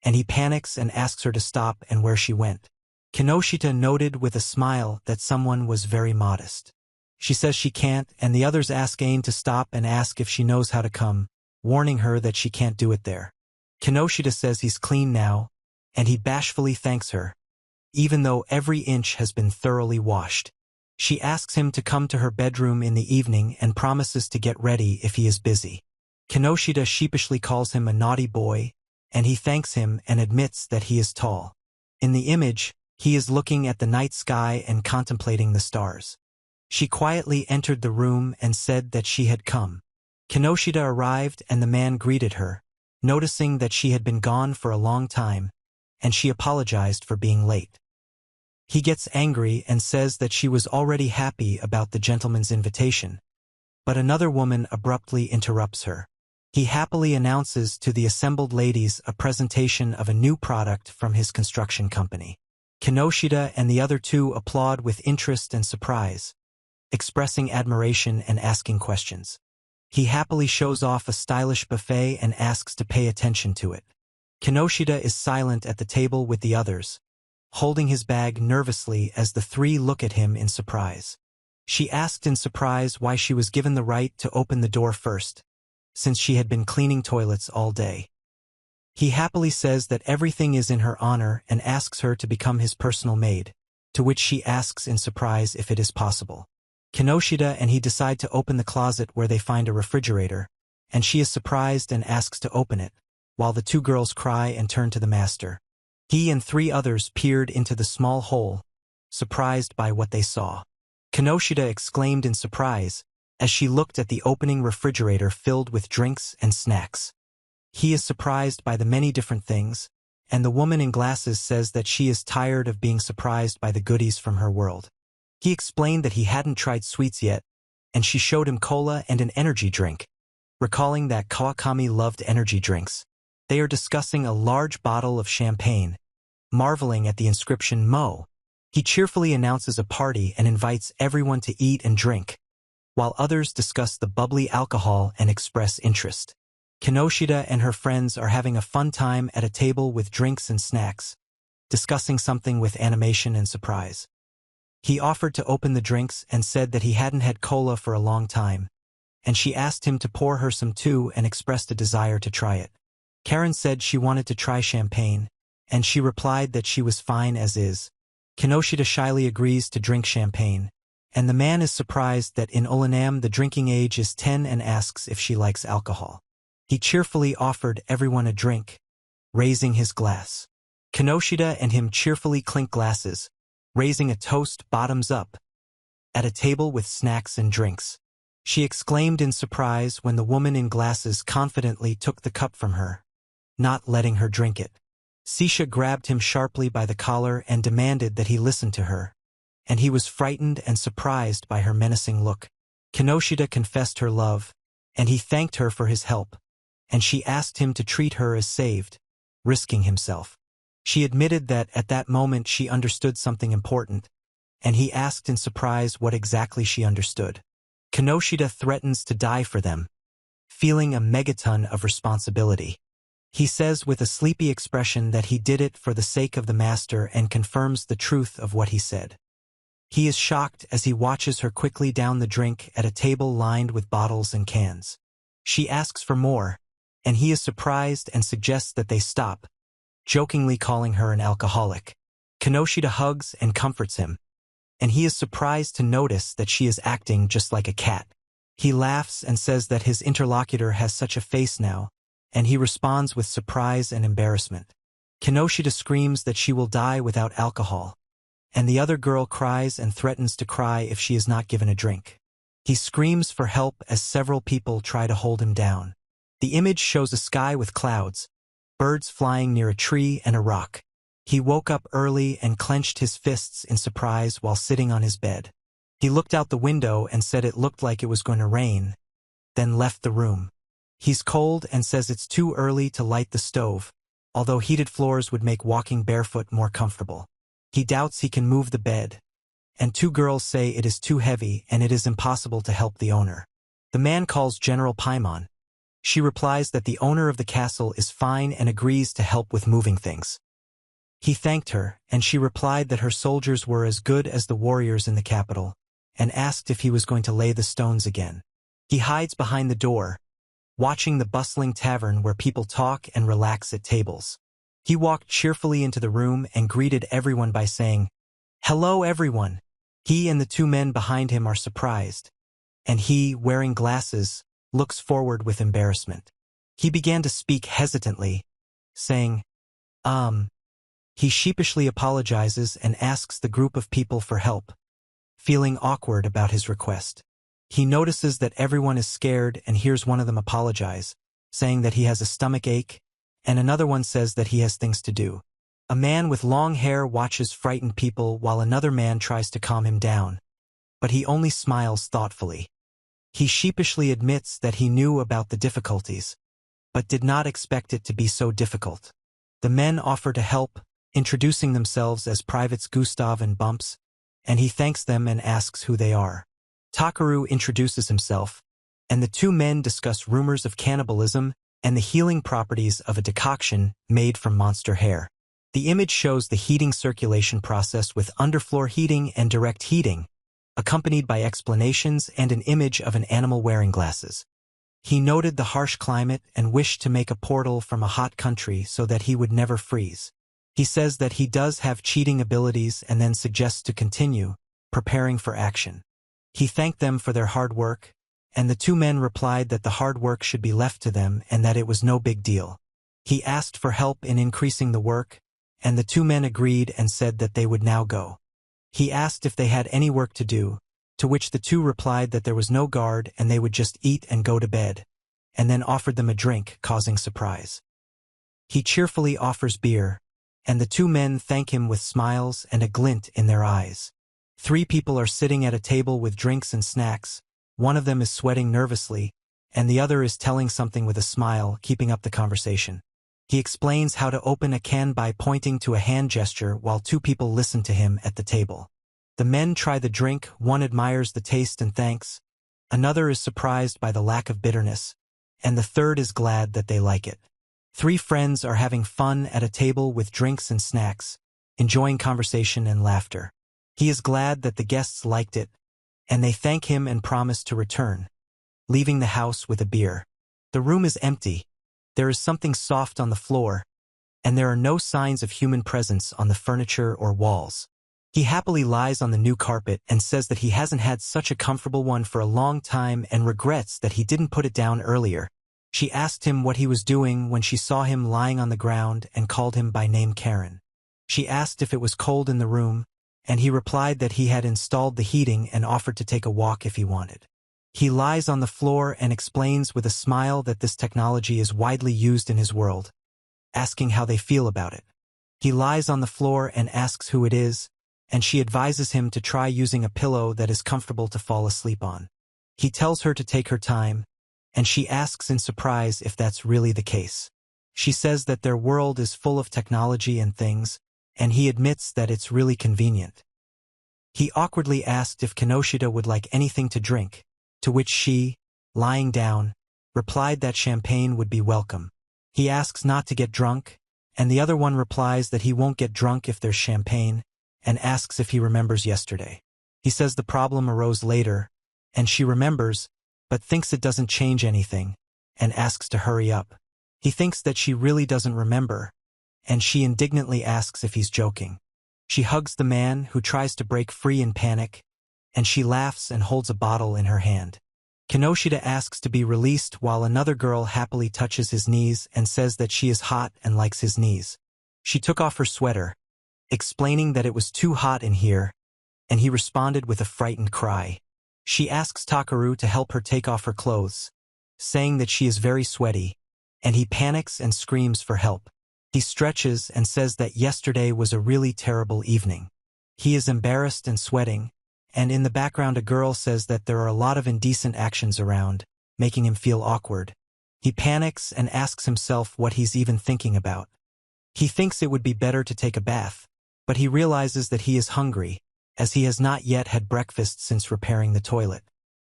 and he panics and asks her to stop and where she went. Kinoshita noted with a smile that someone was very modest. She says she can't, and the others ask Ain to stop and ask if she knows how to come, warning her that she can't do it there. Kinoshita says he's clean now, and he bashfully thanks her, even though every inch has been thoroughly washed. She asks him to come to her bedroom in the evening and promises to get ready if he is busy. Kinoshita sheepishly calls him a naughty boy, and he thanks him and admits that he is tall. In the image, he is looking at the night sky and contemplating the stars. She quietly entered the room and said that she had come. Kinoshita arrived and the man greeted her, noticing that she had been gone for a long time, and she apologized for being late. He gets angry and says that she was already happy about the gentleman's invitation, but another woman abruptly interrupts her. He happily announces to the assembled ladies a presentation of a new product from his construction company. Kinoshita and the other two applaud with interest and surprise, expressing admiration and asking questions. He happily shows off a stylish buffet and asks to pay attention to it. Kinoshita is silent at the table with the others, holding his bag nervously as the three look at him in surprise. She asked in surprise why she was given the right to open the door first, since she had been cleaning toilets all day. He happily says that everything is in her honor and asks her to become his personal maid, to which she asks in surprise if it is possible. Kinoshita and he decide to open the closet where they find a refrigerator, and she is surprised and asks to open it, while the two girls cry and turn to the master. He and three others peered into the small hole, surprised by what they saw. Kinoshita exclaimed in surprise as she looked at the opening refrigerator filled with drinks and snacks. He is surprised by the many different things, and the woman in glasses says that she is tired of being surprised by the goodies from her world. He explained that he hadn't tried sweets yet, and she showed him cola and an energy drink. Recalling that Kawakami loved energy drinks, they are discussing a large bottle of champagne, marveling at the inscription Mo. He cheerfully announces a party and invites everyone to eat and drink, while others discuss the bubbly alcohol and express interest. Kinoshita and her friends are having a fun time at a table with drinks and snacks, discussing something with animation and surprise. He offered to open the drinks and said that he hadn't had cola for a long time, and she asked him to pour her some too and expressed a desire to try it. Karen said she wanted to try champagne, and she replied that she was fine as is. Kinoshita shyly agrees to drink champagne, and the man is surprised that in Olanam the drinking age is 10 and asks if she likes alcohol. He cheerfully offered everyone a drink, raising his glass. Kinoshita and him cheerfully clink glasses, raising a toast bottoms up, at a table with snacks and drinks. She exclaimed in surprise when the woman in glasses confidently took the cup from her, not letting her drink it. Sisha grabbed him sharply by the collar and demanded that he listen to her, and he was frightened and surprised by her menacing look. Kinoshita confessed her love, and he thanked her for his help, and she asked him to treat her as saved, risking himself. She admitted that at that moment she understood something important, and he asked in surprise what exactly she understood. Kinoshita threatens to die for them, feeling a megaton of responsibility. He says with a sleepy expression that he did it for the sake of the master and confirms the truth of what he said. He is shocked as he watches her quickly down the drink at a table lined with bottles and cans. She asks for more, and he is surprised and suggests that they stop, jokingly calling her an alcoholic. Kinoshita hugs and comforts him, and he is surprised to notice that she is acting just like a cat. He laughs and says that his interlocutor has such a face now, and he responds with surprise and embarrassment. Kinoshita screams that she will die without alcohol, and the other girl cries and threatens to cry if she is not given a drink. He screams for help as several people try to hold him down. The image shows a sky with clouds, birds flying near a tree and a rock. He woke up early and clenched his fists in surprise while sitting on his bed. He looked out the window and said it looked like it was going to rain, then left the room. He's cold and says it's too early to light the stove, although heated floors would make walking barefoot more comfortable. He doubts he can move the bed, and two girls say it is too heavy and it is impossible to help the owner. The man calls General Paimon. She replies that the owner of the castle is fine and agrees to help with moving things. He thanked her, and she replied that her soldiers were as good as the warriors in the capital, and asked if he was going to lay the stones again. He hides behind the door, watching the bustling tavern where people talk and relax at tables. He walked cheerfully into the room and greeted everyone by saying, "Hello, everyone." He and the two men behind him are surprised, and he, wearing glasses, looks forward with embarrassment. He began to speak hesitantly, saying, He sheepishly apologizes and asks the group of people for help, feeling awkward about his request. He notices that everyone is scared and hears one of them apologize, saying that he has a stomach ache, and another one says that he has things to do. A man with long hair watches frightened people while another man tries to calm him down, but he only smiles thoughtfully. He sheepishly admits that he knew about the difficulties, but did not expect it to be so difficult. The men offer to help, introducing themselves as Privates Gustav and Bumps, and he thanks them and asks who they are. Takaru introduces himself, and the two men discuss rumors of cannibalism and the healing properties of a decoction made from monster hair. The image shows the heating circulation process with underfloor heating and direct heating, accompanied by explanations and an image of an animal wearing glasses. He noted the harsh climate and wished to make a portal from a hot country so that he would never freeze. He says that he does have cheating abilities and then suggests to continue, preparing for action. He thanked them for their hard work, and the two men replied that the hard work should be left to them and that it was no big deal. He asked for help in increasing the work, and the two men agreed and said that they would now go. He asked if they had any work to do, to which the two replied that there was no guard and they would just eat and go to bed, and then offered them a drink, causing surprise. He cheerfully offers beer, and the two men thank him with smiles and a glint in their eyes. 3 people are sitting at a table with drinks and snacks. One of them is sweating nervously, and the other is telling something with a smile, keeping up the conversation. He explains how to open a can by pointing to a hand gesture while 2 people listen to him at the table. The men try the drink, one admires the taste and thanks, another is surprised by the lack of bitterness, and the third is glad that they like it. 3 friends are having fun at a table with drinks and snacks, enjoying conversation and laughter. He is glad that the guests liked it, and they thank him and promise to return, leaving the house with a beer. The room is empty. There is something soft on the floor, and there are no signs of human presence on the furniture or walls. He happily lies on the new carpet and says that he hasn't had such a comfortable one for a long time and regrets that he didn't put it down earlier. She asked him what he was doing when she saw him lying on the ground and called him by name Karen. She asked if it was cold in the room, and he replied that he had installed the heating and offered to take a walk if he wanted. He lies on the floor and explains with a smile that this technology is widely used in his world, asking how they feel about it. He lies on the floor and asks who it is, and she advises him to try using a pillow that is comfortable to fall asleep on. He tells her to take her time, and she asks in surprise if that's really the case. She says that their world is full of technology and things, and he admits that it's really convenient. He awkwardly asked if Kinoshita would like anything to drink, to which she, lying down, replied that champagne would be welcome. He asks not to get drunk, and the other one replies that he won't get drunk if there's champagne, and asks if he remembers yesterday. He says the problem arose later, and she remembers, but thinks it doesn't change anything, and asks to hurry up. He thinks that she really doesn't remember, and she indignantly asks if he's joking. She hugs the man, who tries to break free in panic, and she laughs and holds a bottle in her hand. Kinoshita asks to be released while another girl happily touches his knees and says that she is hot and likes his knees. She took off her sweater, explaining that it was too hot in here, and he responded with a frightened cry. She asks Takaru to help her take off her clothes, saying that she is very sweaty, and he panics and screams for help. He stretches and says that yesterday was a really terrible evening. He is embarrassed and sweating, and in the background a girl says that there are a lot of indecent actions around, making him feel awkward. He panics and asks himself what he's even thinking about. He thinks it would be better to take a bath, but he realizes that he is hungry, as he has not yet had breakfast since repairing the toilet.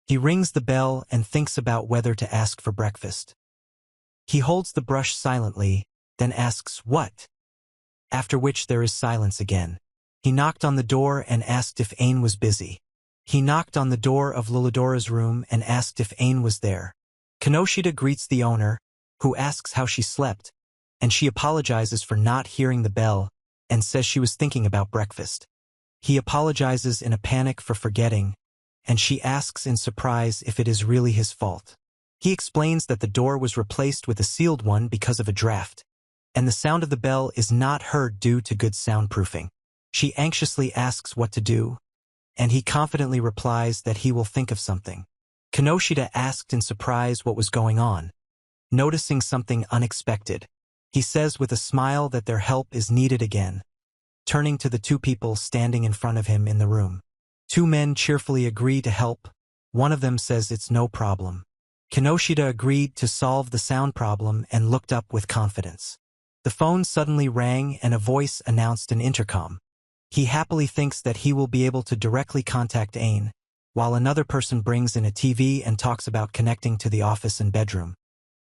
He rings the bell and thinks about whether to ask for breakfast. He holds the brush silently, then asks, "What?" After which there is silence again. He knocked on the door and asked if Ain was busy. He knocked on the door of Lilidora's room and asked if Ain was there. Kinoshita greets the owner, who asks how she slept, and she apologizes for not hearing the bell and says she was thinking about breakfast. He apologizes in a panic for forgetting, and she asks in surprise if it is really his fault. He explains that the door was replaced with a sealed one because of a draft, and the sound of the bell is not heard due to good soundproofing. She anxiously asks what to do, and he confidently replies that he will think of something. Kinoshita asked in surprise what was going on, noticing something unexpected. He says with a smile that their help is needed again, turning to the two people standing in front of him in the room. Two men cheerfully agree to help. One of them says it's no problem. Kinoshita agreed to solve the sound problem and looked up with confidence. The phone suddenly rang and a voice announced an intercom. He happily thinks that he will be able to directly contact Ain, while another person brings in a TV and talks about connecting to the office and bedroom.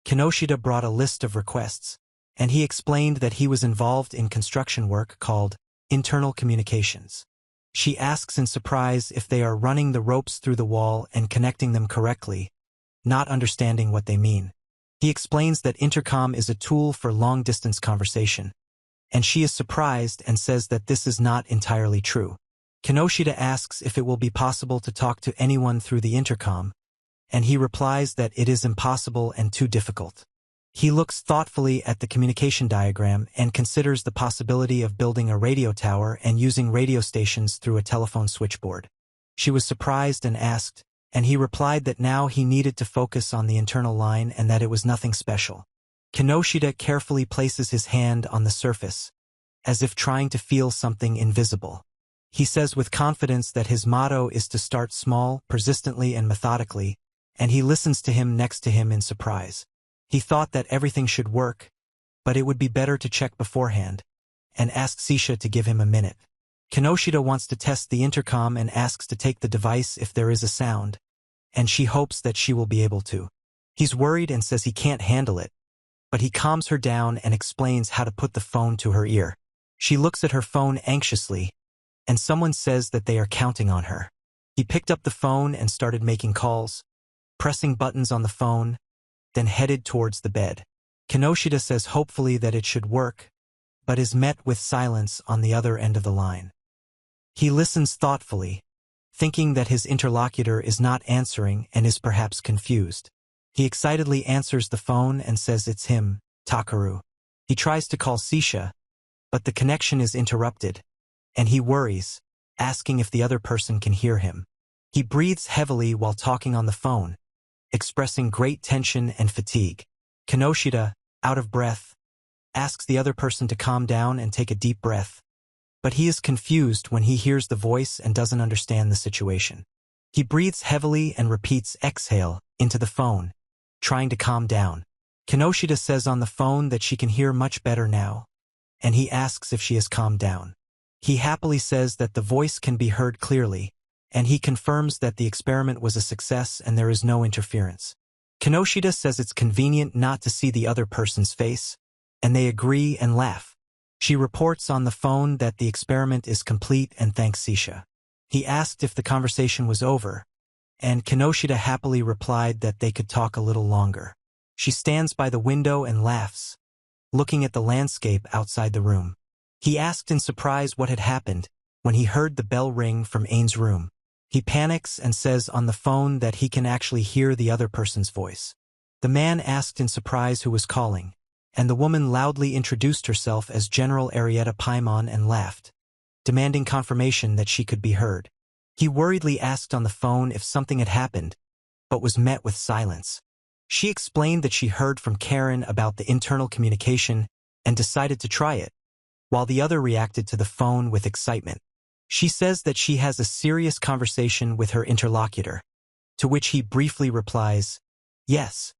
Kinoshita brought a list of requests, and he explained that he was involved in construction work called internal communications. She asks in surprise if they are running the ropes through the wall and connecting them correctly, not understanding what they mean. He explains that intercom is a tool for long-distance conversation, and she is surprised and says that this is not entirely true. Kinoshita asks if it will be possible to talk to anyone through the intercom, and he replies that it is impossible and too difficult. He looks thoughtfully at the communication diagram and considers the possibility of building a radio tower and using radio stations through a telephone switchboard. She was surprised and asked, and he replied that now he needed to focus on the internal line and that it was nothing special. Kinoshita carefully places his hand on the surface, as if trying to feel something invisible. He says with confidence that his motto is to start small, persistently and methodically, and he listens to him next to him in surprise. He thought that everything should work, but it would be better to check beforehand, and asked Sisha to give him a minute. Kinoshita wants to test the intercom and asks to take the device if there is a sound, and she hopes that she will be able to. He's worried and says he can't handle it, but he calms her down and explains how to put the phone to her ear. She looks at her phone anxiously, and someone says that they are counting on her. He picked up the phone and started making calls, pressing buttons on the phone, then headed towards the bed. Kinoshita says hopefully that it should work, but is met with silence on the other end of the line. He listens thoughtfully, thinking that his interlocutor is not answering and is perhaps confused. He excitedly answers the phone and says it's him, Takaru. He tries to call Sisha, but the connection is interrupted, and he worries, asking if the other person can hear him. He breathes heavily while talking on the phone, expressing great tension and fatigue. Kinoshita, out of breath, asks the other person to calm down and take a deep breath, but he is confused when he hears the voice and doesn't understand the situation. He breathes heavily and repeats exhale into the phone, trying to calm down. Kinoshita says on the phone that she can hear much better now, and he asks if she has calmed down. He happily says that the voice can be heard clearly, and he confirms that the experiment was a success and there is no interference. Kinoshita says it's convenient not to see the other person's face, and they agree and laugh. She reports on the phone that the experiment is complete and thanks Sisha. He asked if the conversation was over, and Kinoshita happily replied that they could talk a little longer. She stands by the window and laughs, looking at the landscape outside the room. He asked in surprise what had happened when he heard the bell ring from Ain's room. He panics and says on the phone that he can actually hear the other person's voice. The man asked in surprise who was calling, and the woman loudly introduced herself as General Arietta Paimon and laughed, demanding confirmation that she could be heard. He worriedly asked on the phone if something had happened, but was met with silence. She explained that she heard from Karen about the internal communication and decided to try it, while the other reacted to the phone with excitement. She says that she has a serious conversation with her interlocutor, to which he briefly replies, yes.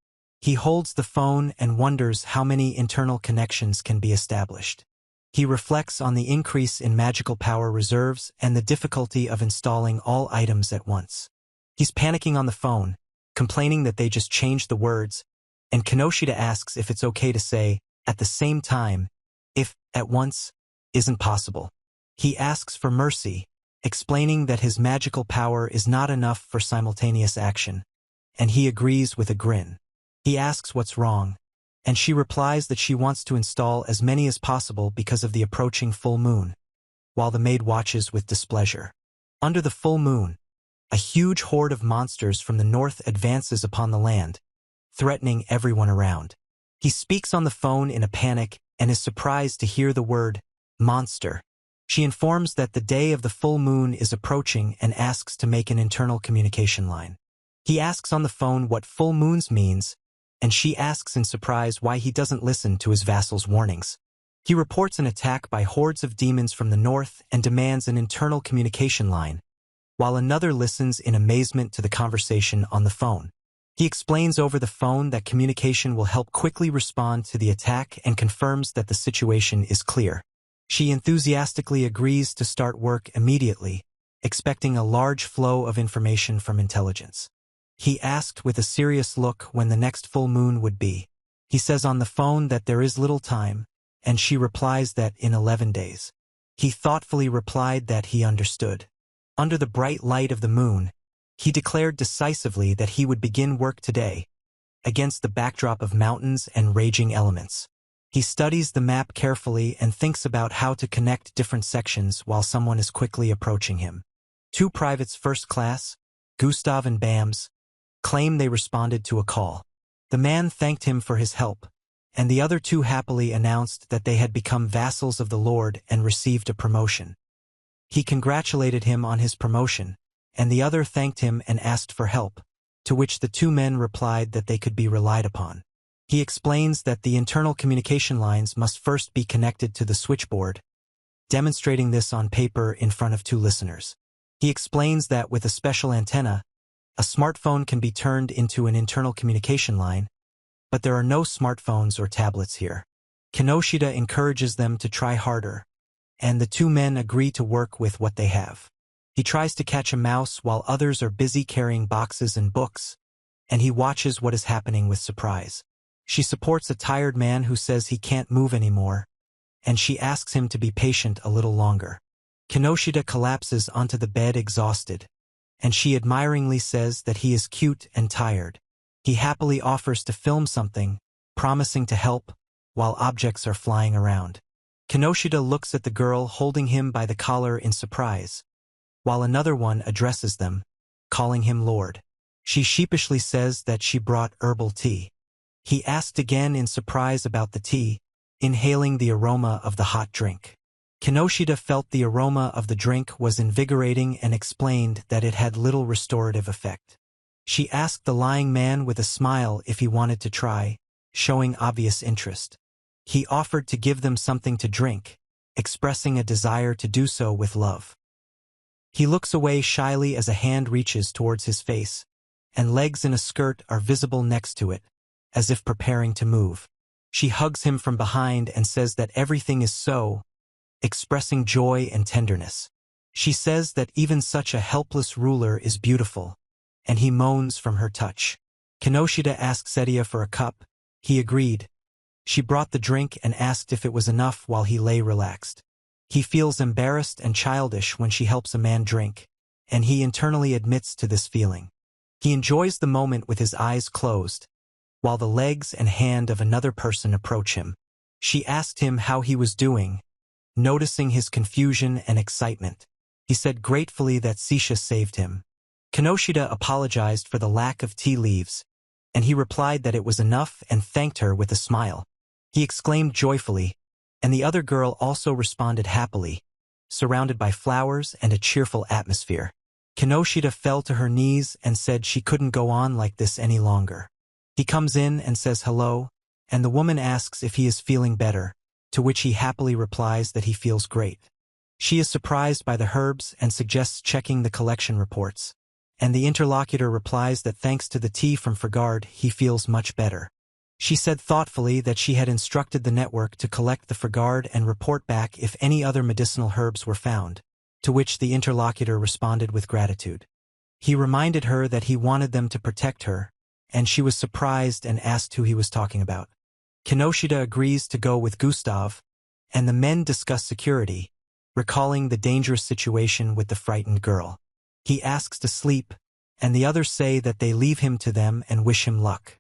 He holds the phone and wonders how many internal connections can be established. He reflects on the increase in magical power reserves and the difficulty of installing all items at once. He's panicking on the phone, complaining that they just changed the words, and Kinoshita asks if it's okay to say, at the same time, if, at once, isn't possible. He asks for mercy, explaining that his magical power is not enough for simultaneous action, and he agrees with a grin. He asks what's wrong, and she replies that she wants to install as many as possible because of the approaching full moon, while the maid watches with displeasure. Under the full moon, a huge horde of monsters from the north advances upon the land, threatening everyone around. He speaks on the phone in a panic and is surprised to hear the word, monster. She informs that the day of the full moon is approaching and asks to make an internal communication line. He asks on the phone what full moons means, and she asks in surprise why he doesn't listen to his vassal's warnings. He reports an attack by hordes of demons from the north and demands an internal communication line, while another listens in amazement to the conversation on the phone. He explains over the phone that communication will help quickly respond to the attack and confirms that the situation is clear. She enthusiastically agrees to start work immediately, expecting a large flow of information from intelligence. He asked with a serious look when the next full moon would be. He says on the phone that there is little time, and she replies that in 11 days. He thoughtfully replied that he understood. Under the bright light of the moon, he declared decisively that he would begin work today, against the backdrop of mountains and raging elements. He studies the map carefully and thinks about how to connect different sections while someone is quickly approaching him. Two privates first class, Gustav and Bams, claim they responded to a call. The man thanked him for his help, and the other two happily announced that they had become vassals of the Lord and received a promotion. He congratulated him on his promotion, and the other thanked him and asked for help, to which the two men replied that they could be relied upon. He explains that the internal communication lines must first be connected to the switchboard, demonstrating this on paper in front of two listeners. He explains that with a special antenna, a smartphone can be turned into an internal communication line, but there are no smartphones or tablets here. Kinoshita encourages them to try harder, and the two men agree to work with what they have. He tries to catch a mouse while others are busy carrying boxes and books, and he watches what is happening with surprise. She supports a tired man who says he can't move anymore, and she asks him to be patient a little longer. Kinoshita collapses onto the bed exhausted, and she admiringly says that he is cute and tired. He happily offers to film something, promising to help, while objects are flying around. Kinoshita looks at the girl holding him by the collar in surprise, while another one addresses them, calling him Lord. She sheepishly says that she brought herbal tea. He asked again in surprise about the tea, inhaling the aroma of the hot drink. Kinoshita felt the aroma of the drink was invigorating and explained that it had little restorative effect. She asked the lying man with a smile if he wanted to try, showing obvious interest. He offered to give them something to drink, expressing a desire to do so with love. He looks away shyly as a hand reaches towards his face, and legs in a skirt are visible next to it, as if preparing to move. She hugs him from behind and says that everything is so, expressing joy and tenderness. She says that even such a helpless ruler is beautiful, and he moans from her touch. Kinoshita asks Setia for a cup. He agreed. She brought the drink and asked if it was enough while he lay relaxed. He feels embarrassed and childish when she helps a man drink, and he internally admits to this feeling. He enjoys the moment with his eyes closed, while the legs and hand of another person approach him. She asked him how he was doing, noticing his confusion and excitement. He said gratefully that Sisha saved him. Kinoshita apologized for the lack of tea leaves, and he replied that it was enough and thanked her with a smile. He exclaimed joyfully, and the other girl also responded happily, surrounded by flowers and a cheerful atmosphere. Kinoshita fell to her knees and said she couldn't go on like this any longer. He comes in and says hello, and the woman asks if he is feeling better, to which he happily replies that he feels great. She is surprised by the herbs and suggests checking the collection reports. and the interlocutor replies that thanks to the tea from Frigard, he feels much better. She said thoughtfully that she had instructed the network to collect the Frigard and report back if any other medicinal herbs were found, to which the interlocutor responded with gratitude. He reminded her that he wanted them to protect her, and she was surprised and asked who he was talking about. Kinoshita agrees to go with Gustav, and the men discuss security, recalling the dangerous situation with the frightened girl. He asks to sleep, and the others say that they leave him to them and wish him luck.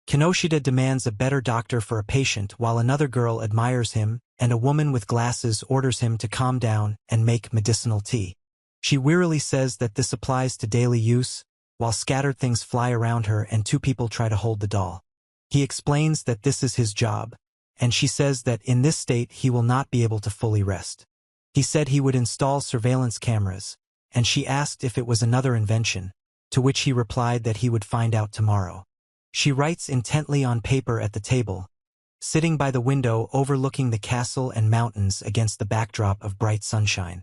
Kinoshita demands a better doctor for a patient while another girl admires him, and a woman with glasses orders him to calm down and make medicinal tea. She wearily says that this applies to daily use, while scattered things fly around her and two people try to hold the doll. He explains that this is his job, and she says that in this state he will not be able to fully rest. He said he would install surveillance cameras, and she asked if it was another invention, to which he replied that he would find out tomorrow. She writes intently on paper at the table, sitting by the window overlooking the castle and mountains against the backdrop of bright sunshine.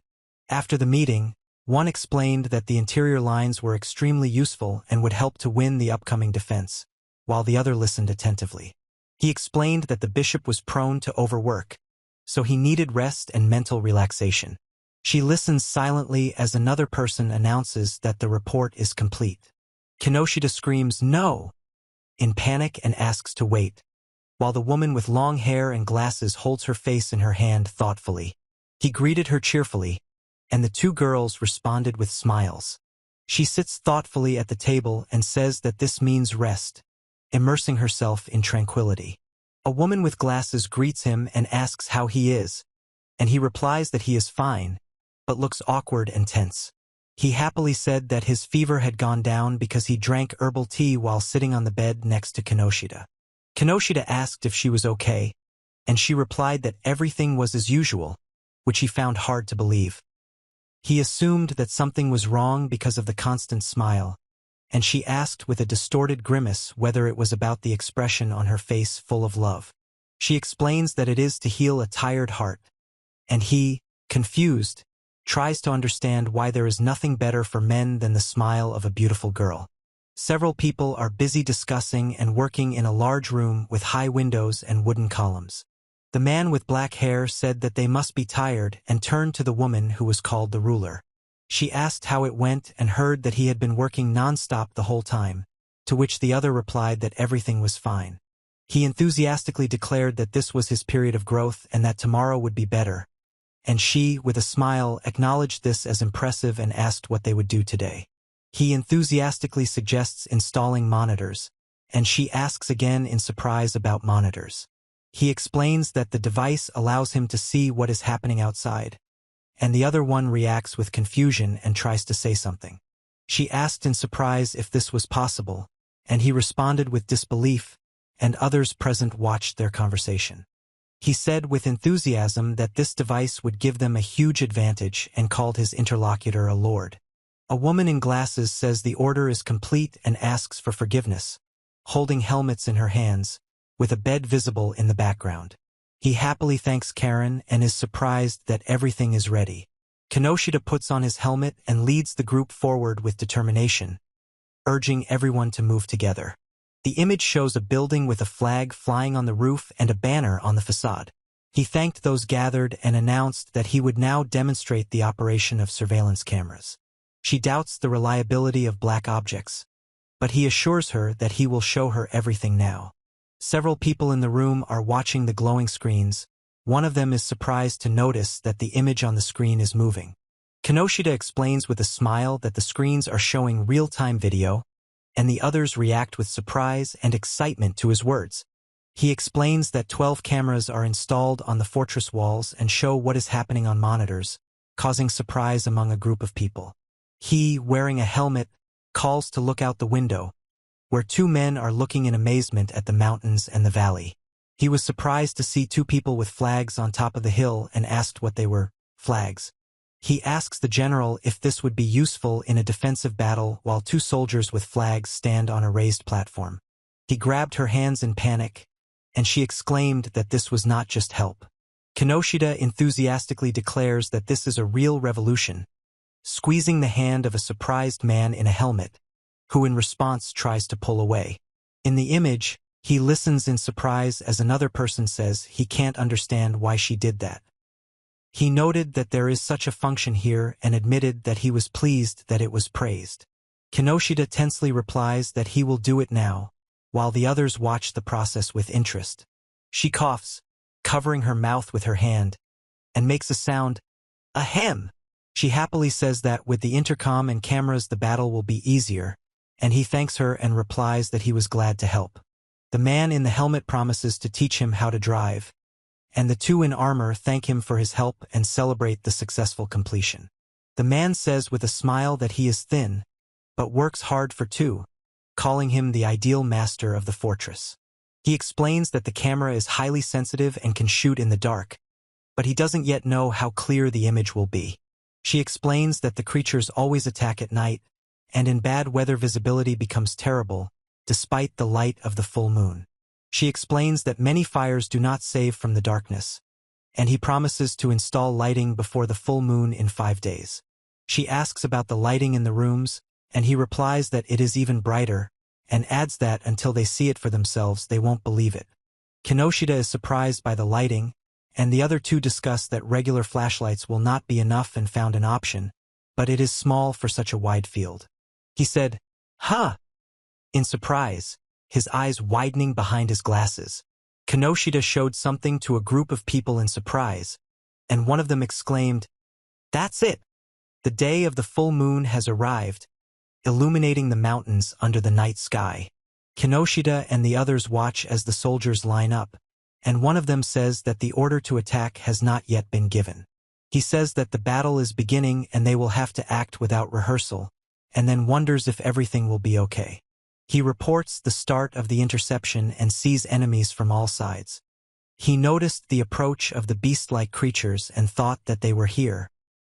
After the meeting, one explained that the interior lines were extremely useful and would help to win the upcoming defense, while the other listened attentively. He explained that the bishop was prone to overwork, so he needed rest and mental relaxation. She listens silently as another person announces that the report is complete. Kinoshita screams, "No!" in panic and asks to wait, while the woman with long hair and glasses holds her face in her hand thoughtfully. He greeted her cheerfully, and the two girls responded with smiles. She sits thoughtfully at the table and says that this means rest, immersing herself in tranquility. A woman with glasses greets him and asks how he is, and he replies that he is fine, but looks awkward and tense. He happily said that his fever had gone down because he drank herbal tea while sitting on the bed next to Kinoshita. Kinoshita asked if she was okay, and she replied that everything was as usual, which he found hard to believe. He assumed that something was wrong because of the constant smile, and she asked with a distorted grimace whether it was about the expression on her face full of love. She explains that it is to heal a tired heart, and he, confused, tries to understand why there is nothing better for men than the smile of a beautiful girl. Several people are busy discussing and working in a large room with high windows and wooden columns. The man with black hair said that they must be tired and turned to the woman who was called the ruler. She asked how it went and heard that he had been working non-stop the whole time, to which the other replied that everything was fine. He enthusiastically declared that this was his period of growth and that tomorrow would be better, and she, with a smile, acknowledged this as impressive and asked what they would do today. He enthusiastically suggests installing monitors, and she asks again in surprise about monitors. He explains that the device allows him to see what is happening outside, and the other one reacts with confusion and tries to say something. She asked in surprise if this was possible, and he responded with disbelief, and others present watched their conversation. He said with enthusiasm that this device would give them a huge advantage and called his interlocutor a lord. A woman in glasses says the order is complete and asks for forgiveness, holding helmets in her hands, with a bed visible in the background. He happily thanks Karen and is surprised that everything is ready. Kinoshita puts on his helmet and leads the group forward with determination, urging everyone to move together. The image shows a building with a flag flying on the roof and a banner on the facade. He thanked those gathered and announced that he would now demonstrate the operation of surveillance cameras. She doubts the reliability of black objects, but he assures her that he will show her everything now. Several people in the room are watching the glowing screens. One of them is surprised to notice that the image on the screen is moving. Kinoshita explains with a smile that the screens are showing real-time video, and the others react with surprise and excitement to his words. He explains that 12 cameras are installed on the fortress walls and show what is happening on monitors, causing surprise among a group of people. He, wearing a helmet, calls to look out the window, where two men are looking in amazement at the mountains and the valley. He was surprised to see two people with flags on top of the hill and asked what they were. Flags. He asks the general if this would be useful in a defensive battle while two soldiers with flags stand on a raised platform. He grabbed her hands in panic, and she exclaimed that this was not just help. Kinoshita enthusiastically declares that this is a real revolution, squeezing the hand of a surprised man in a helmet, who in response tries to pull away. In the image, he listens in surprise as another person says he can't understand why she did that. He noted that there is such a function here and admitted that he was pleased that it was praised. Kinoshita tensely replies that he will do it now, while the others watch the process with interest. She coughs, covering her mouth with her hand, and makes a sound, ahem. She happily says that with the intercom and cameras the battle will be easier, and he thanks her and replies that he was glad to help. The man in the helmet promises to teach him how to drive, and the two in armor thank him for his help and celebrate the successful completion. The man says with a smile that he is thin, but works hard for two, calling him the ideal master of the fortress. He explains that the camera is highly sensitive and can shoot in the dark, but he doesn't yet know how clear the image will be. She explains that the creatures always attack at night, and in bad weather visibility becomes terrible, despite the light of the full moon. She explains that many fires do not save from the darkness, and he promises to install lighting before the full moon in 5 days. She asks about the lighting in the rooms, and he replies that it is even brighter, and adds that until they see it for themselves they won't believe it. Kinoshita is surprised by the lighting, and the other two discuss that regular flashlights will not be enough and found an option, but it is small for such a wide field. He said, "Huh!" in surprise, his eyes widening behind his glasses. Kinoshita showed something to a group of people in surprise, and one of them exclaimed, "That's it! The day of the full moon has arrived, illuminating the mountains under the night sky." Kinoshita and the others watch as the soldiers line up, and one of them says that the order to attack has not yet been given. He says that the battle is beginning and they will have to act without rehearsal, and then wonders if everything will be okay. He reports the start of the interception and sees enemies from all sides. He noticed the approach of the beast-like creatures and thought that they were here,